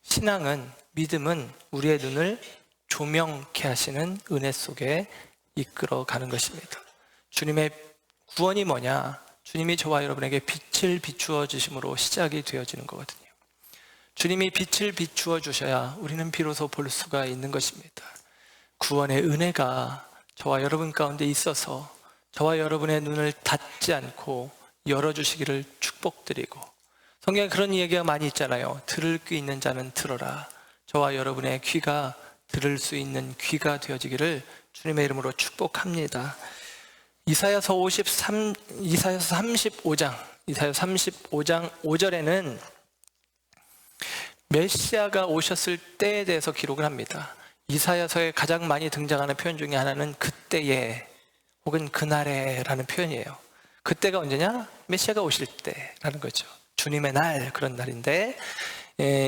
신앙은, 믿음은 우리의 눈을 조명케 하시는 은혜 속에 이끌어가는 것입니다. 주님의 구원이 뭐냐? 주님이 저와 여러분에게 빛을 비추어 주심으로 시작이 되어지는 거거든요. 주님이 빛을 비추어 주셔야 우리는 비로소 볼 수가 있는 것입니다. 구원의 은혜가 저와 여러분 가운데 있어서 저와 여러분의 눈을 닫지 않고 열어주시기를 축복드리고, 성경에 그런 얘기가 많이 있잖아요. 들을 귀 있는 자는 들어라. 저와 여러분의 귀가 들을 수 있는 귀가 되어지기를 주님의 이름으로 축복합니다. 이사야서 35장 5절에는 메시아가 오셨을 때에 대해서 기록을 합니다. 이사야서에 가장 많이 등장하는 표현 중에 하나는 그때에 혹은 그날에라는 표현이에요. 그때가 언제냐? 메시아가 오실 때라는 거죠. 주님의 날, 그런 날인데,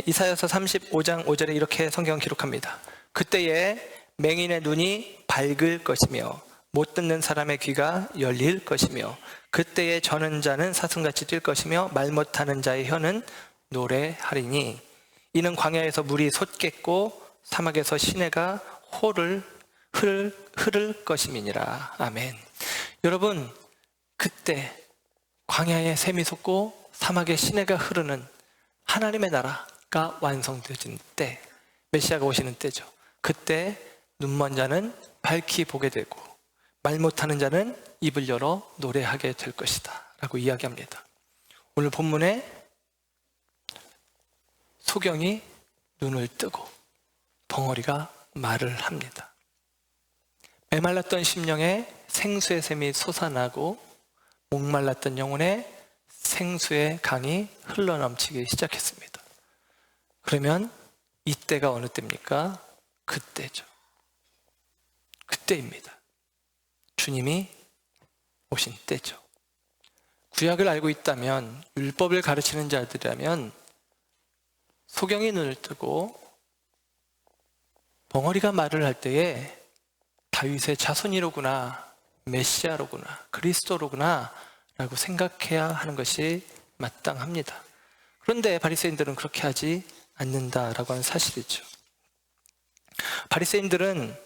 이사야서 35장 5절에 이렇게 성경은 기록합니다. 그때에 맹인의 눈이 밝을 것이며 못 듣는 사람의 귀가 열릴 것이며 그때에 저는 자는 사슴같이 뛸 것이며 말 못하는 자의 혀는 노래하리니 이는 광야에서 물이 솟겠고 사막에서 시내가 흐를 것임이니라. 아멘. 여러분, 그때 광야에 샘이 솟고 사막에 시내가 흐르는 하나님의 나라가 완성되어진 때, 메시아가 오시는 때죠. 그때 눈먼 자는 밝히 보게 되고 말 못하는 자는 입을 열어 노래하게 될 것이다 라고 이야기합니다. 오늘 본문에 소경이 눈을 뜨고 벙어리가 말을 합니다. 메말랐던 심령에 생수의 샘이 솟아나고 목말랐던 영혼에 생수의 강이 흘러넘치기 시작했습니다. 그러면 이때가 어느 때입니까? 그때죠. 그때입니다. 주님이 오신 때죠. 구약을 알고 있다면, 율법을 가르치는 자들이라면 소경이 눈을 뜨고 벙어리가 말을 할 때에 다윗의 자손이로구나, 메시아로구나, 그리스도로구나 라고 생각해야 하는 것이 마땅합니다. 그런데 바리새인들은 그렇게 하지 않는다라고 하는 사실이죠. 바리새인들은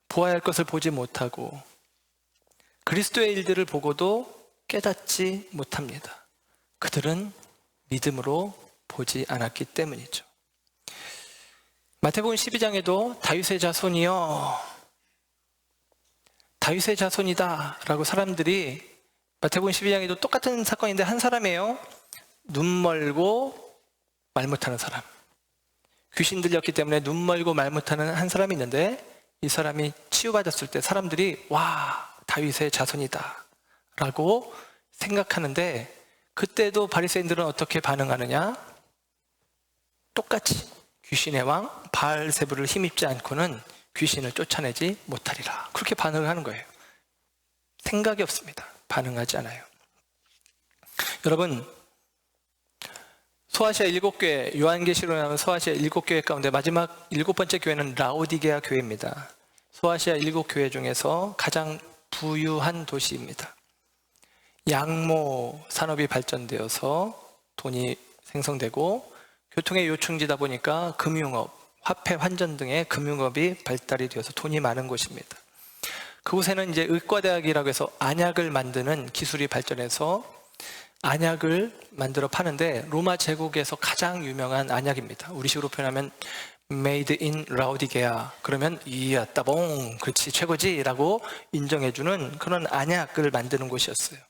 보아야 할 것을 보지 못하고 그리스도의 일들을 보고도 깨닫지 못합니다. 그들은 믿음으로 보지 않았기 때문이죠. 마태복음 12장에도 다윗의 자손이여, 다윗의 자손이다 라고 사람들이, 마태복음 12장에도 똑같은 사건인데 한 사람이에요. 눈 멀고 말 못하는 사람, 귀신 들렸기 때문에 눈 멀고 말 못하는 한 사람이 있는데, 이 사람이 치유받았을 때 사람들이 와, 다윗의 자손이다 라고 생각하는데, 그때도 바리새인들은 어떻게 반응하느냐? 똑같이 귀신의 왕 바알세불을 힘입지 않고는 귀신을 쫓아내지 못하리라, 그렇게 반응을 하는 거예요. 생각이 없습니다. 반응하지 않아요. 여러분, 소아시아 7교회, 요한계시록에 나오는 소아시아 7교회 가운데 마지막 7번째 교회는 라오디게아 교회입니다. 소아시아 7교회 중에서 가장 부유한 도시입니다. 양모 산업이 발전되어서 돈이 생성되고 교통의 요충지다 보니까 금융업, 화폐 환전 등의 금융업이 발달이 되어서 돈이 많은 곳입니다. 그곳에는 이제 의과대학이라고 해서 안약을 만드는 기술이 발전해서 안약을 만들어 파는데, 로마 제국에서 가장 유명한 안약입니다. 우리식으로 표현하면 Made in 라오디게아, 그러면 이야 따봉, 그렇지 최고지 라고 인정해주는 그런 안약을 만드는 곳이었어요.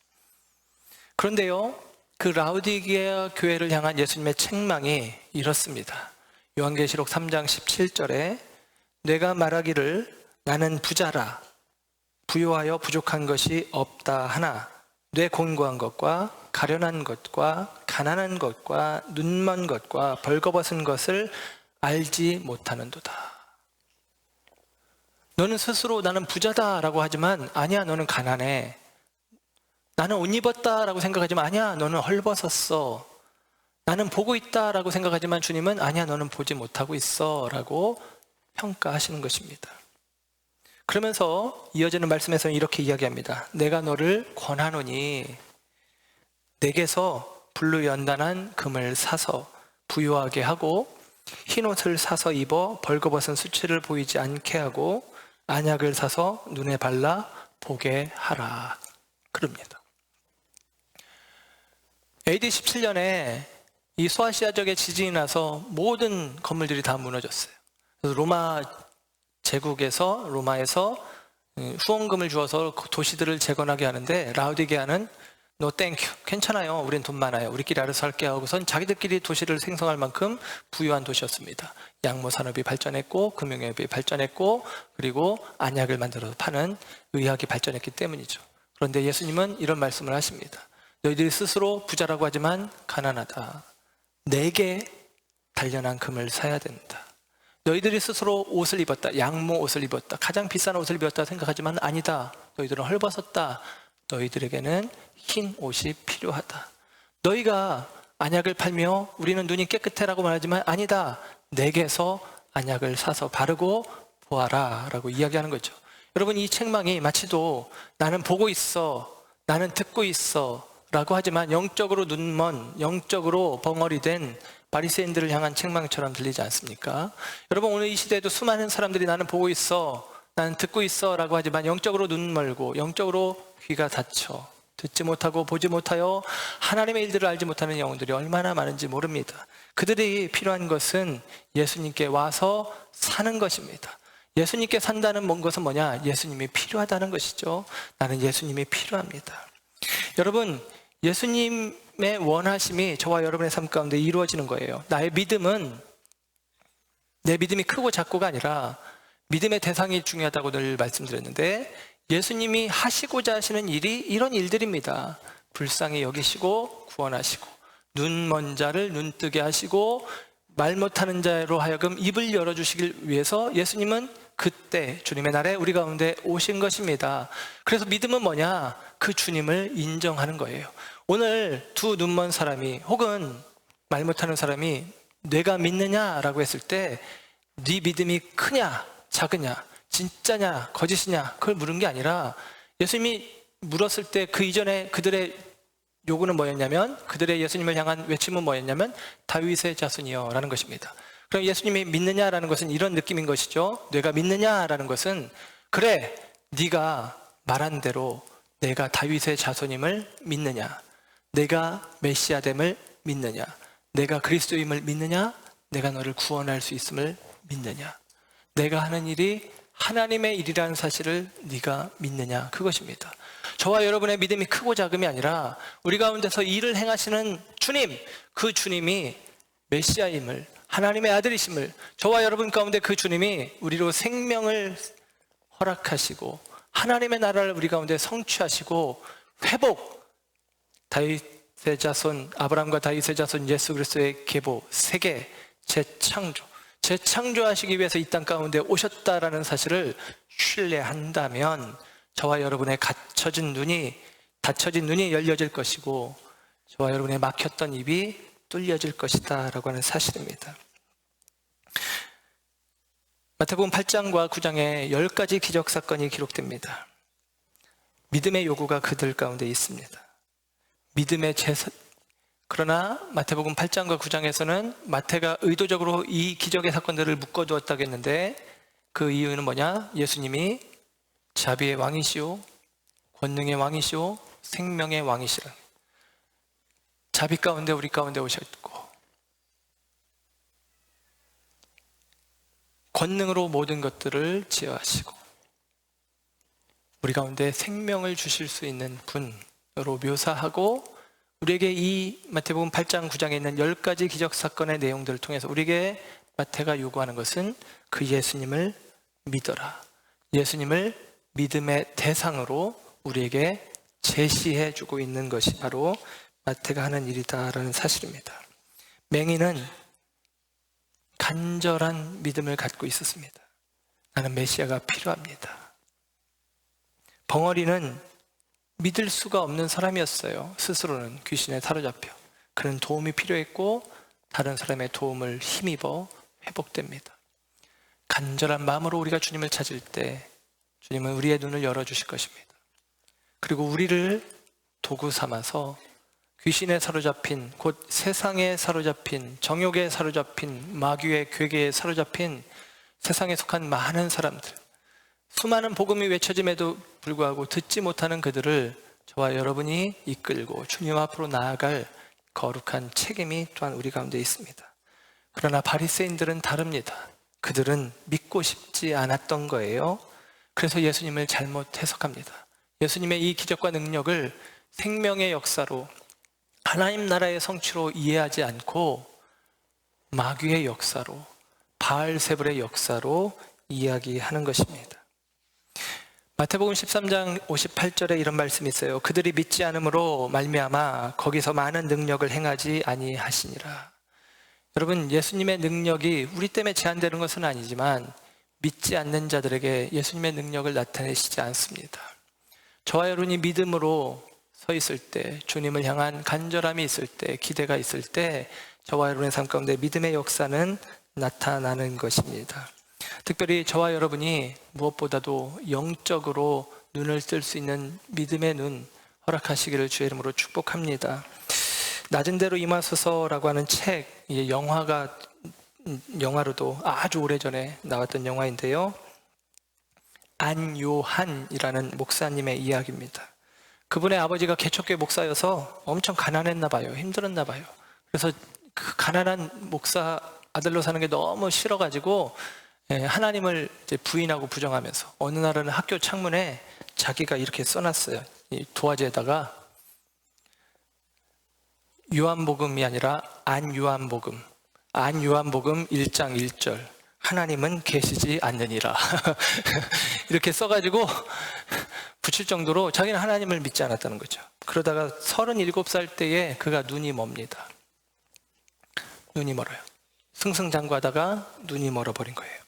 그런데요, 그 라오디게아 교회를 향한 예수님의 책망이 이렇습니다. 요한계시록 3장 17절에 내가 말하기를 나는 부자라, 부요하여 부족한 것이 없다 하나 뇌 곤고한 것과 가련한 것과 가난한 것과 눈먼 것과 벌거벗은 것을 알지 못하는도다. 너는 스스로 나는 부자다라고 하지만 아니야, 너는 가난해. 나는 옷 입었다라고 생각하지만 아니야, 너는 헐벗었어. 나는 보고 있다라고 생각하지만 주님은 아니야, 너는 보지 못하고 있어 라고 평가하시는 것입니다. 그러면서 이어지는 말씀에서는 이렇게 이야기합니다. 내가 너를 권하노니 내게서 불로 연단한 금을 사서 부유하게 하고 흰 옷을 사서 입어 벌거벗은 수치를 보이지 않게 하고 안약을 사서 눈에 발라 보게 하라 그럽니다. AD 17년에 이 소아시아 지역에 지진이 나서 모든 건물들이 다 무너졌어요. 그래서 로마에서 후원금을 주어서 도시들을 재건하게 하는데, 라오디게아는 No thank you, 괜찮아요, 우린 돈 많아요, 우리끼리 알아서 할게 하고선 자기들끼리 도시를 생성할 만큼 부유한 도시였습니다. 양모 산업이 발전했고 금융업이 발전했고 그리고 안약을 만들어서 파는 의학이 발전했기 때문이죠. 그런데 예수님은 이런 말씀을 하십니다. 너희들이 스스로 부자라고 하지만 가난하다. 내게 단련한 금을 사야 된다. 너희들이 스스로 옷을 입었다, 양모 옷을 입었다, 가장 비싼 옷을 입었다 생각하지만 아니다. 너희들은 헐벗었다. 너희들에게는 흰 옷이 필요하다. 너희가 안약을 팔며 우리는 눈이 깨끗해라고 말하지만 아니다. 내게서 안약을 사서 바르고 보아라 라고 이야기하는 거죠. 여러분, 이 책망이 마치도 나는 보고 있어, 나는 듣고 있어 라고 하지만 영적으로 눈먼, 영적으로 벙어리된 바리새인들을 향한 책망처럼 들리지 않습니까? 여러분, 오늘 이 시대에도 수많은 사람들이 나는 보고 있어, 나는 듣고 있어 라고 하지만 영적으로 눈 멀고 영적으로 귀가 닫혀 듣지 못하고 보지 못하여 하나님의 일들을 알지 못하는 영혼들이 얼마나 많은지 모릅니다. 그들이 필요한 것은 예수님께 와서 사는 것입니다. 예수님께 산다는 것은 뭐냐? 예수님이 필요하다는 것이죠. 나는 예수님이 필요합니다. 여러분, 예수님의 원하심이 저와 여러분의 삶 가운데 이루어지는 거예요. 나의 믿음은 내 믿음이 크고 작고가 아니라 믿음의 대상이 중요하다고 늘 말씀드렸는데, 예수님이 하시고자 하시는 일이 이런 일들입니다. 불쌍히 여기시고 구원하시고 눈 먼 자를 눈뜨게 하시고 말 못하는 자로 하여금 입을 열어주시길 위해서 예수님은 그때 주님의 날에 우리 가운데 오신 것입니다. 그래서 믿음은 뭐냐? 그 주님을 인정하는 거예요. 오늘 두 눈먼 사람이 혹은 말 못하는 사람이 내가 믿느냐라고 했을 때 네 믿음이 크냐 작으냐, 진짜냐 거짓이냐, 그걸 물은 게 아니라, 예수님이 물었을 때 그 이전에 그들의 요구는 뭐였냐면, 그들의 예수님을 향한 외침은 뭐였냐면 다윗의 자손이여 라는 것입니다. 그럼 예수님이 믿느냐라는 것은 이런 느낌인 것이죠. 내가 믿느냐라는 것은, 그래, 네가 말한 대로 내가 다윗의 자손임을 믿느냐, 내가 메시아됨을 믿느냐, 내가 그리스도임을 믿느냐, 내가 너를 구원할 수 있음을 믿느냐, 내가 하는 일이 하나님의 일이라는 사실을 네가 믿느냐, 그것입니다. 저와 여러분의 믿음이 크고 작음이 아니라 우리 가운데서 일을 행하시는 주님, 그 주님이 메시아임을, 하나님의 아들이심을, 저와 여러분 가운데 그 주님이 우리로 생명을 허락하시고 하나님의 나라를 우리 가운데 성취하시고 회복, 다윗의 자손, 아브라함과 다윗의 자손 예수 그리스도의 계보, 세계, 재창조하시기 위해서 이 땅 가운데 오셨다라는 사실을 신뢰한다면 저와 여러분의 닫혀진 눈이 열려질 것이고 저와 여러분의 막혔던 입이 뚫려질 것이다 라고 하는 사실입니다. 마태복음 8장과 9장에 10가지 기적사건이 기록됩니다. 믿음의 요구가 그들 가운데 있습니다. 그러나 마태복음 8장과 9장에서는 마태가 의도적으로 이 기적의 사건들을 묶어두었다고 했는데 그 이유는 뭐냐? 예수님이 자비의 왕이시오, 권능의 왕이시오, 생명의 왕이시라. 자비 가운데 우리 가운데 오셨고 권능으로 모든 것들을 제어하시고 우리 가운데 생명을 주실 수 있는 분으로 묘사하고 우리에게 이 마태복음 8장 9장에 있는 10가지 기적사건의 내용들을 통해서 우리에게 마태가 요구하는 것은 그 예수님을 믿어라, 예수님을 믿음의 대상으로 우리에게 제시해주고 있는 것이 바로 마태가 하는 일이다라는 사실입니다. 맹인은 간절한 믿음을 갖고 있었습니다. 나는 메시아가 필요합니다. 벙어리는 믿을 수가 없는 사람이었어요. 스스로는 귀신에 사로잡혀 그는 도움이 필요했고 다른 사람의 도움을 힘입어 회복됩니다. 간절한 마음으로 우리가 주님을 찾을 때 주님은 우리의 눈을 열어주실 것입니다. 그리고 우리를 도구 삼아서 귀신에 사로잡힌, 곧 세상에 사로잡힌, 정욕에 사로잡힌, 마귀의 괴계에 사로잡힌 세상에 속한 많은 사람들, 수많은 복음이 외쳐짐에도 불구하고 듣지 못하는 그들을 저와 여러분이 이끌고 주님 앞으로 나아갈 거룩한 책임이 또한 우리 가운데 있습니다. 그러나 바리새인들은 다릅니다. 그들은 믿고 싶지 않았던 거예요. 그래서 예수님을 잘못 해석합니다. 예수님의 이 기적과 능력을 생명의 역사로, 하나님 나라의 성취로 이해하지 않고 마귀의 역사로, 바알세불의 역사로 이야기하는 것입니다. 마태복음 13장 58절에 이런 말씀이 있어요. 그들이 믿지 않음으로 말미암아 거기서 많은 능력을 행하지 아니하시니라. 여러분, 예수님의 능력이 우리 때문에 제한되는 것은 아니지만 믿지 않는 자들에게 예수님의 능력을 나타내시지 않습니다. 저와 여러분이 믿음으로 서 있을 때, 주님을 향한 간절함이 있을 때, 기대가 있을 때 저와 여러분의 삶 가운데 믿음의 역사는 나타나는 것입니다. 특별히 저와 여러분이 무엇보다도 영적으로 눈을 뜰 수 있는 믿음의 눈 허락하시기를 주의 이름으로 축복합니다. 낮은 대로 임하소서라고 하는 책, 영화로도 아주 오래전에 나왔던 영화인데요, 안요한이라는 목사님의 이야기입니다. 그분의 아버지가 개척교회 목사여서 엄청 가난했나 봐요. 힘들었나 봐요. 그래서 그 가난한 목사 아들로 사는 게 너무 싫어가지고 하나님을 이제 부인하고 부정하면서 어느 날은 학교 창문에 자기가 이렇게 써놨어요. 이 도화지에다가 요한복음이 아니라 안요한복음 1장 1절 하나님은 계시지 않느니라 이렇게 써가지고 붙일 정도로 자기는 하나님을 믿지 않았다는 거죠. 그러다가 37살 때에 그가 눈이 멉니다. 눈이 멀어요. 승승장구하다가 눈이 멀어버린 거예요.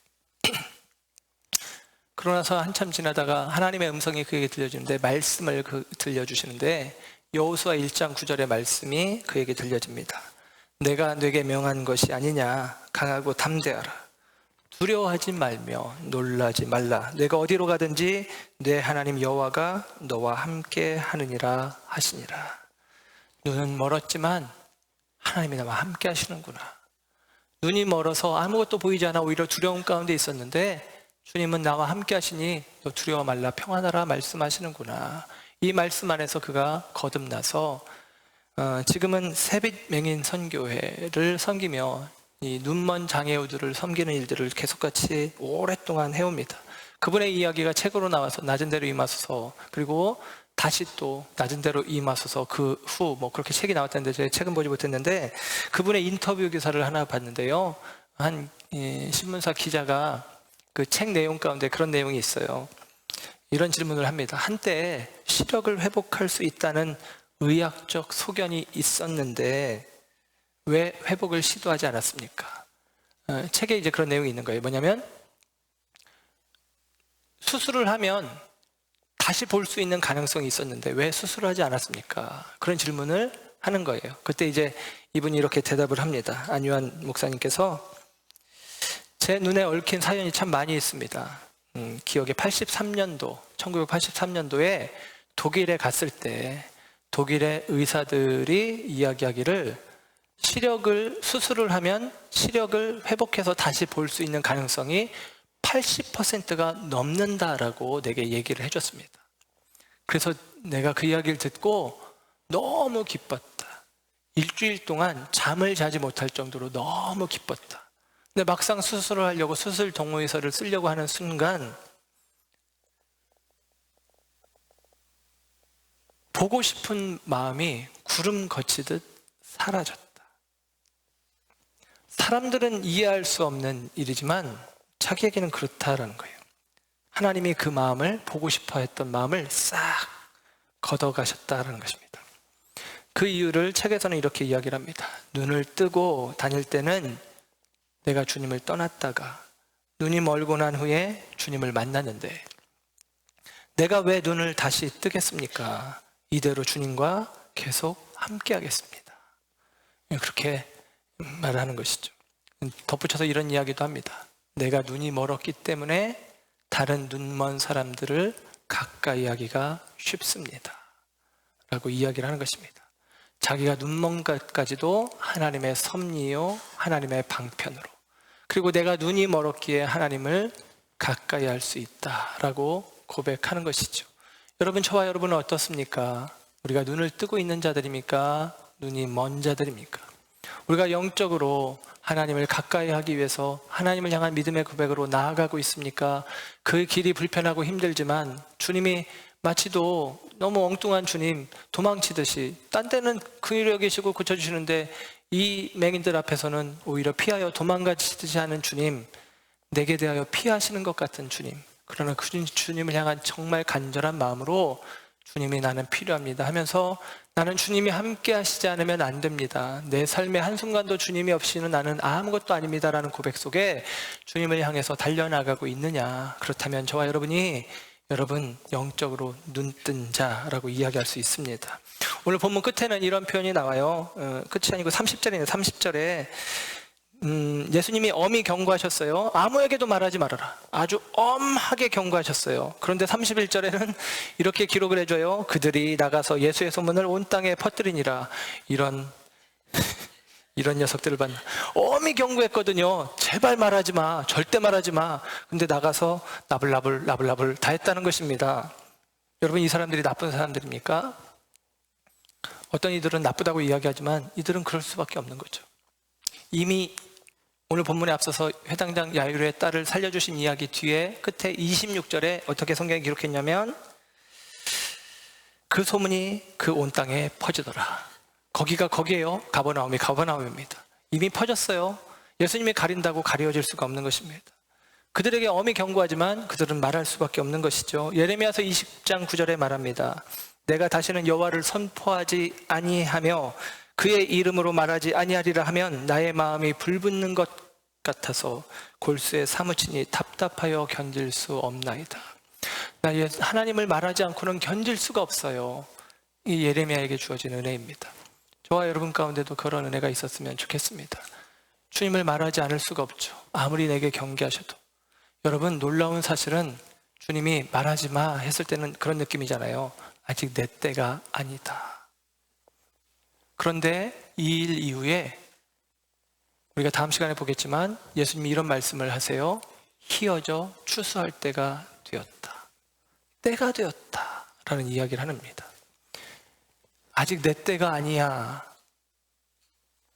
그러고 나서 한참 지나다가 하나님의 음성이 그에게 들려주는데, 말씀을 들려주시는데 여호수아 1장 9절의 말씀이 그에게 들려집니다. 내가 네게 명한 것이 아니냐, 강하고 담대하라. 두려워하지 말며 놀라지 말라. 내가 어디로 가든지 내 하나님 여호와가 너와 함께 하느니라 하시니라. 눈은 멀었지만 하나님이 나와 함께 하시는구나. 눈이 멀어서 아무것도 보이지 않아 오히려 두려움 가운데 있었는데 주님은 나와 함께 하시니 너 두려워 말라 평안하라 말씀하시는구나. 이 말씀 안에서 그가 거듭나서 지금은 새빛맹인 선교회를 섬기며 이 눈먼 장애우들을 섬기는 일들을 계속같이 오랫동안 해옵니다. 그분의 이야기가 책으로 나와서 낮은 대로 임하소서, 그리고 다시 또 낮은 대로 임하소서, 그 후 뭐 그렇게 책이 나왔다는데 제가 책은 보지 못했는데 그분의 인터뷰 기사를 하나 봤는데요. 한 신문사 기자가 그 책 내용 가운데 그런 내용이 있어요. 이런 질문을 합니다. 한때 시력을 회복할 수 있다는 의학적 소견이 있었는데 왜 회복을 시도하지 않았습니까? 책에 이제 그런 내용이 있는 거예요. 뭐냐면 수술을 하면 다시 볼 수 있는 가능성이 있었는데 왜 수술을 하지 않았습니까? 그런 질문을 하는 거예요. 그때 이제 이분이 이렇게 대답을 합니다. 안유한 목사님께서 제 눈에 얽힌 사연이 참 많이 있습니다. 기억에 1983년도에 독일에 갔을 때 독일의 의사들이 이야기하기를 수술을 하면 시력을 회복해서 다시 볼 수 있는 가능성이 80%가 넘는다라고 내게 얘기를 해줬습니다. 그래서 내가 그 이야기를 듣고 너무 기뻤다. 일주일 동안 잠을 자지 못할 정도로 너무 기뻤다. 근데 막상 수술을 하려고 수술 동의서를 쓰려고 하는 순간 보고 싶은 마음이 구름 거치듯 사라졌다. 사람들은 이해할 수 없는 일이지만 자기에게는 그렇다라는 거예요. 하나님이 그 마음을, 보고 싶어 했던 마음을 싹 걷어가셨다라는 것입니다. 그 이유를 책에서는 이렇게 이야기를 합니다. 눈을 뜨고 다닐 때는 내가 주님을 떠났다가 눈이 멀고 난 후에 주님을 만났는데 내가 왜 눈을 다시 뜨겠습니까? 이대로 주님과 계속 함께 하겠습니다. 그렇게 말하는 것이죠. 덧붙여서 이런 이야기도 합니다. 내가 눈이 멀었기 때문에 다른 눈먼 사람들을 가까이 하기가 쉽습니다. 라고 이야기를 하는 것입니다. 자기가 눈먼 것까지도 하나님의 섭리요, 하나님의 방편으로. 그리고 내가 눈이 멀었기에 하나님을 가까이 할 수 있다라고 고백하는 것이죠. 여러분, 저와 여러분은 어떻습니까? 우리가 눈을 뜨고 있는 자들입니까? 눈이 먼 자들입니까? 우리가 영적으로 하나님을 가까이 하기 위해서 하나님을 향한 믿음의 고백으로 나아가고 있습니까? 그 길이 불편하고 힘들지만 주님이 마치도 너무 엉뚱한 주님, 도망치듯이 딴 데는 긍휼히 계시고 고쳐주시는데 이 맹인들 앞에서는 오히려 피하여 도망가시듯이 하는 주님, 내게 대하여 피하시는 것 같은 주님, 그러나 그 주님을 향한 정말 간절한 마음으로 주님이 나는 필요합니다 하면서 나는 주님이 함께 하시지 않으면 안 됩니다. 내 삶의 한순간도 주님이 없이는 나는 아무것도 아닙니다라는 고백 속에 주님을 향해서 달려나가고 있느냐? 그렇다면 저와 여러분이 여러분 영적으로 눈뜬 자라고 이야기할 수 있습니다. 오늘 본문 끝에는 이런 표현이 나와요. 끝이 아니고 30절이네요. 30절에 예수님이 엄히 경고하셨어요. 아무에게도 말하지 말아라. 아주 엄하게 경고하셨어요. 그런데 31절에는 이렇게 기록을 해줘요. 그들이 나가서 예수의 소문을 온 땅에 퍼뜨리니라. 이런 녀석들을 봤나. 엄히 경고했거든요. 제발 말하지 마. 절대 말하지 마. 근데 나가서 나불나불 다 했다는 것입니다. 여러분, 이 사람들이 나쁜 사람들입니까? 어떤 이들은 나쁘다고 이야기하지만 이들은 그럴 수밖에 없는 거죠. 이미 오늘 본문에 앞서서 회당장 야이로의 딸을 살려주신 이야기 뒤에 끝에 26절에 어떻게 성경에 기록했냐면 그 소문이 그 온 땅에 퍼지더라. 거기가 거기에요. 가버나움입니다. 이미 퍼졌어요. 예수님이 가린다고 가려질 수가 없는 것입니다. 그들에게 엄히 경고하지만 그들은 말할 수밖에 없는 것이죠. 예레미야서 20장 9절에 말합니다. 내가 다시는 여호와를 선포하지 아니하며 그의 이름으로 말하지 아니하리라 하면 나의 마음이 불붙는 것 같아서 골수에 사무치니 답답하여 견딜 수 없나이다. 나 하나님을 말하지 않고는 견딜 수가 없어요. 이 예레미야에게 주어진 은혜입니다. 저와 여러분 가운데도 그런 은혜가 있었으면 좋겠습니다. 주님을 말하지 않을 수가 없죠. 아무리 내게 경계하셔도. 여러분, 놀라운 사실은 주님이 말하지 마 했을 때는 그런 느낌이잖아요. 아직 내 때가 아니다. 그런데 이 일 이후에 우리가 다음 시간에 보겠지만 예수님이 이런 말씀을 하세요. 희어져 추수할 때가 되었다. 때가 되었다. 라는 이야기를 합니다. 아직 내 때가 아니야.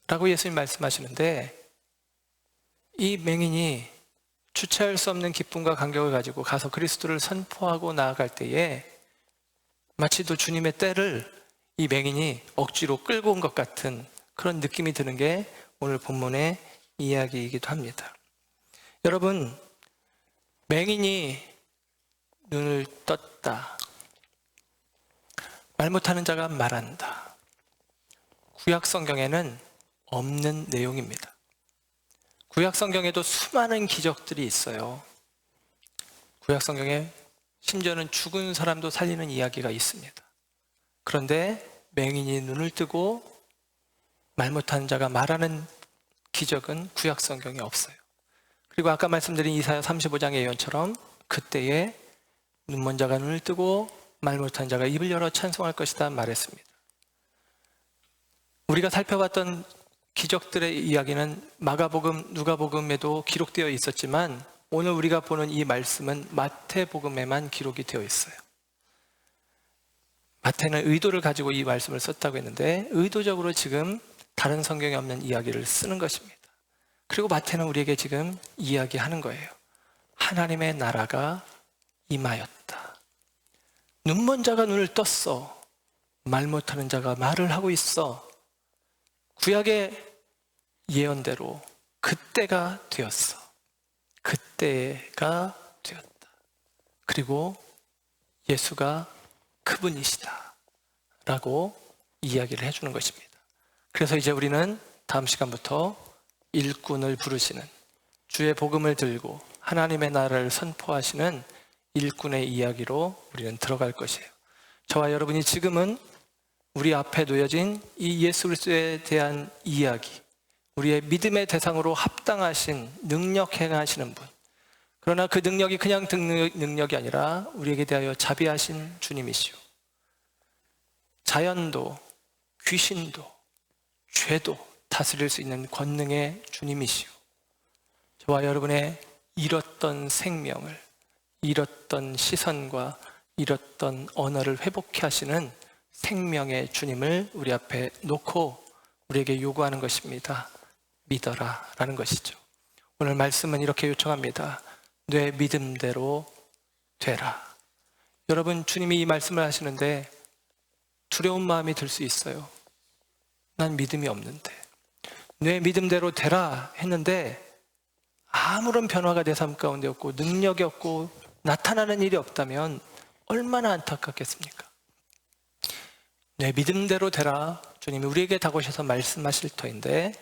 라고 예수님 말씀하시는데 이 맹인이 주체할 수 없는 기쁨과 감격을 가지고 가서 그리스도를 선포하고 나아갈 때에 마치 또 주님의 때를 이 맹인이 억지로 끌고 온 것 같은 그런 느낌이 드는 게 오늘 본문의 이야기이기도 합니다. 여러분, 맹인이 눈을 떴다. 말 못하는 자가 말한다. 구약 성경에는 없는 내용입니다. 구약 성경에도 수많은 기적들이 있어요. 구약 성경에 심지어는 죽은 사람도 살리는 이야기가 있습니다. 그런데 맹인이 눈을 뜨고 말 못하는 자가 말하는 기적은 구약 성경에 없어요. 그리고 아까 말씀드린 이사야 35장의 예언처럼 그때에 눈먼 자가 눈을 뜨고 말 못하는 자가 입을 열어 찬송할 것이다 말했습니다. 우리가 살펴봤던 기적들의 이야기는 마가복음, 누가복음에도 기록되어 있었지만 오늘 우리가 보는 이 말씀은 마태복음에만 기록이 되어 있어요. 마태는 의도를 가지고 이 말씀을 썼다고 했는데 의도적으로 지금 다른 성경에 없는 이야기를 쓰는 것입니다. 그리고 마태는 우리에게 지금 이야기하는 거예요. 하나님의 나라가 임하였다. 눈먼 자가 눈을 떴어. 말 못하는 자가 말을 하고 있어. 구약의 예언대로 그때가 되었어. 그때가 되었다. 그리고 예수가 그분이시다 라고 이야기를 해주는 것입니다. 그래서 이제 우리는 다음 시간부터 일꾼을 부르시는, 주의 복음을 들고 하나님의 나라를 선포하시는 일꾼의 이야기로 우리는 들어갈 것이에요. 저와 여러분이 지금은 우리 앞에 놓여진 이 예수 그리스도에 대한 이야기, 우리의 믿음의 대상으로 합당하신 능력 행하시는 분, 그러나 그 능력이 그냥 능력이 아니라 우리에게 대하여 자비하신 주님이시오. 자연도 귀신도 죄도 다스릴 수 있는 권능의 주님이시오. 저와 여러분의 잃었던 생명을, 잃었던 시선과 잃었던 언어를 회복케 하시는 생명의 주님을 우리 앞에 놓고 우리에게 요구하는 것입니다. 믿어라 라는 것이죠. 오늘 말씀은 이렇게 요청합니다. 내 믿음대로 되라. 여러분, 주님이 이 말씀을 하시는데 두려운 마음이 들 수 있어요. 난 믿음이 없는데. 내 믿음대로 되라 했는데 아무런 변화가 내 삶 가운데 없고 능력이 없고 나타나는 일이 없다면 얼마나 안타깝겠습니까? 내 믿음대로 되라. 주님이 우리에게 다가오셔서 말씀하실 터인데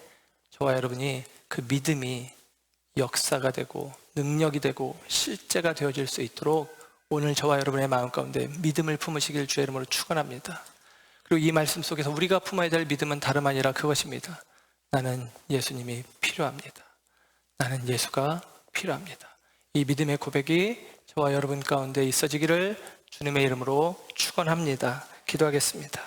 저와 여러분이 그 믿음이 역사가 되고 능력이 되고 실제가 되어질 수 있도록 오늘 저와 여러분의 마음 가운데 믿음을 품으시길 주의 이름으로 축원합니다. 그리고 이 말씀 속에서 우리가 품어야 될 믿음은 다름 아니라 그것입니다. 나는 예수님이 필요합니다. 나는 예수가 필요합니다. 이 믿음의 고백이 저와 여러분 가운데 있어지기를 주님의 이름으로 축원합니다. 기도하겠습니다.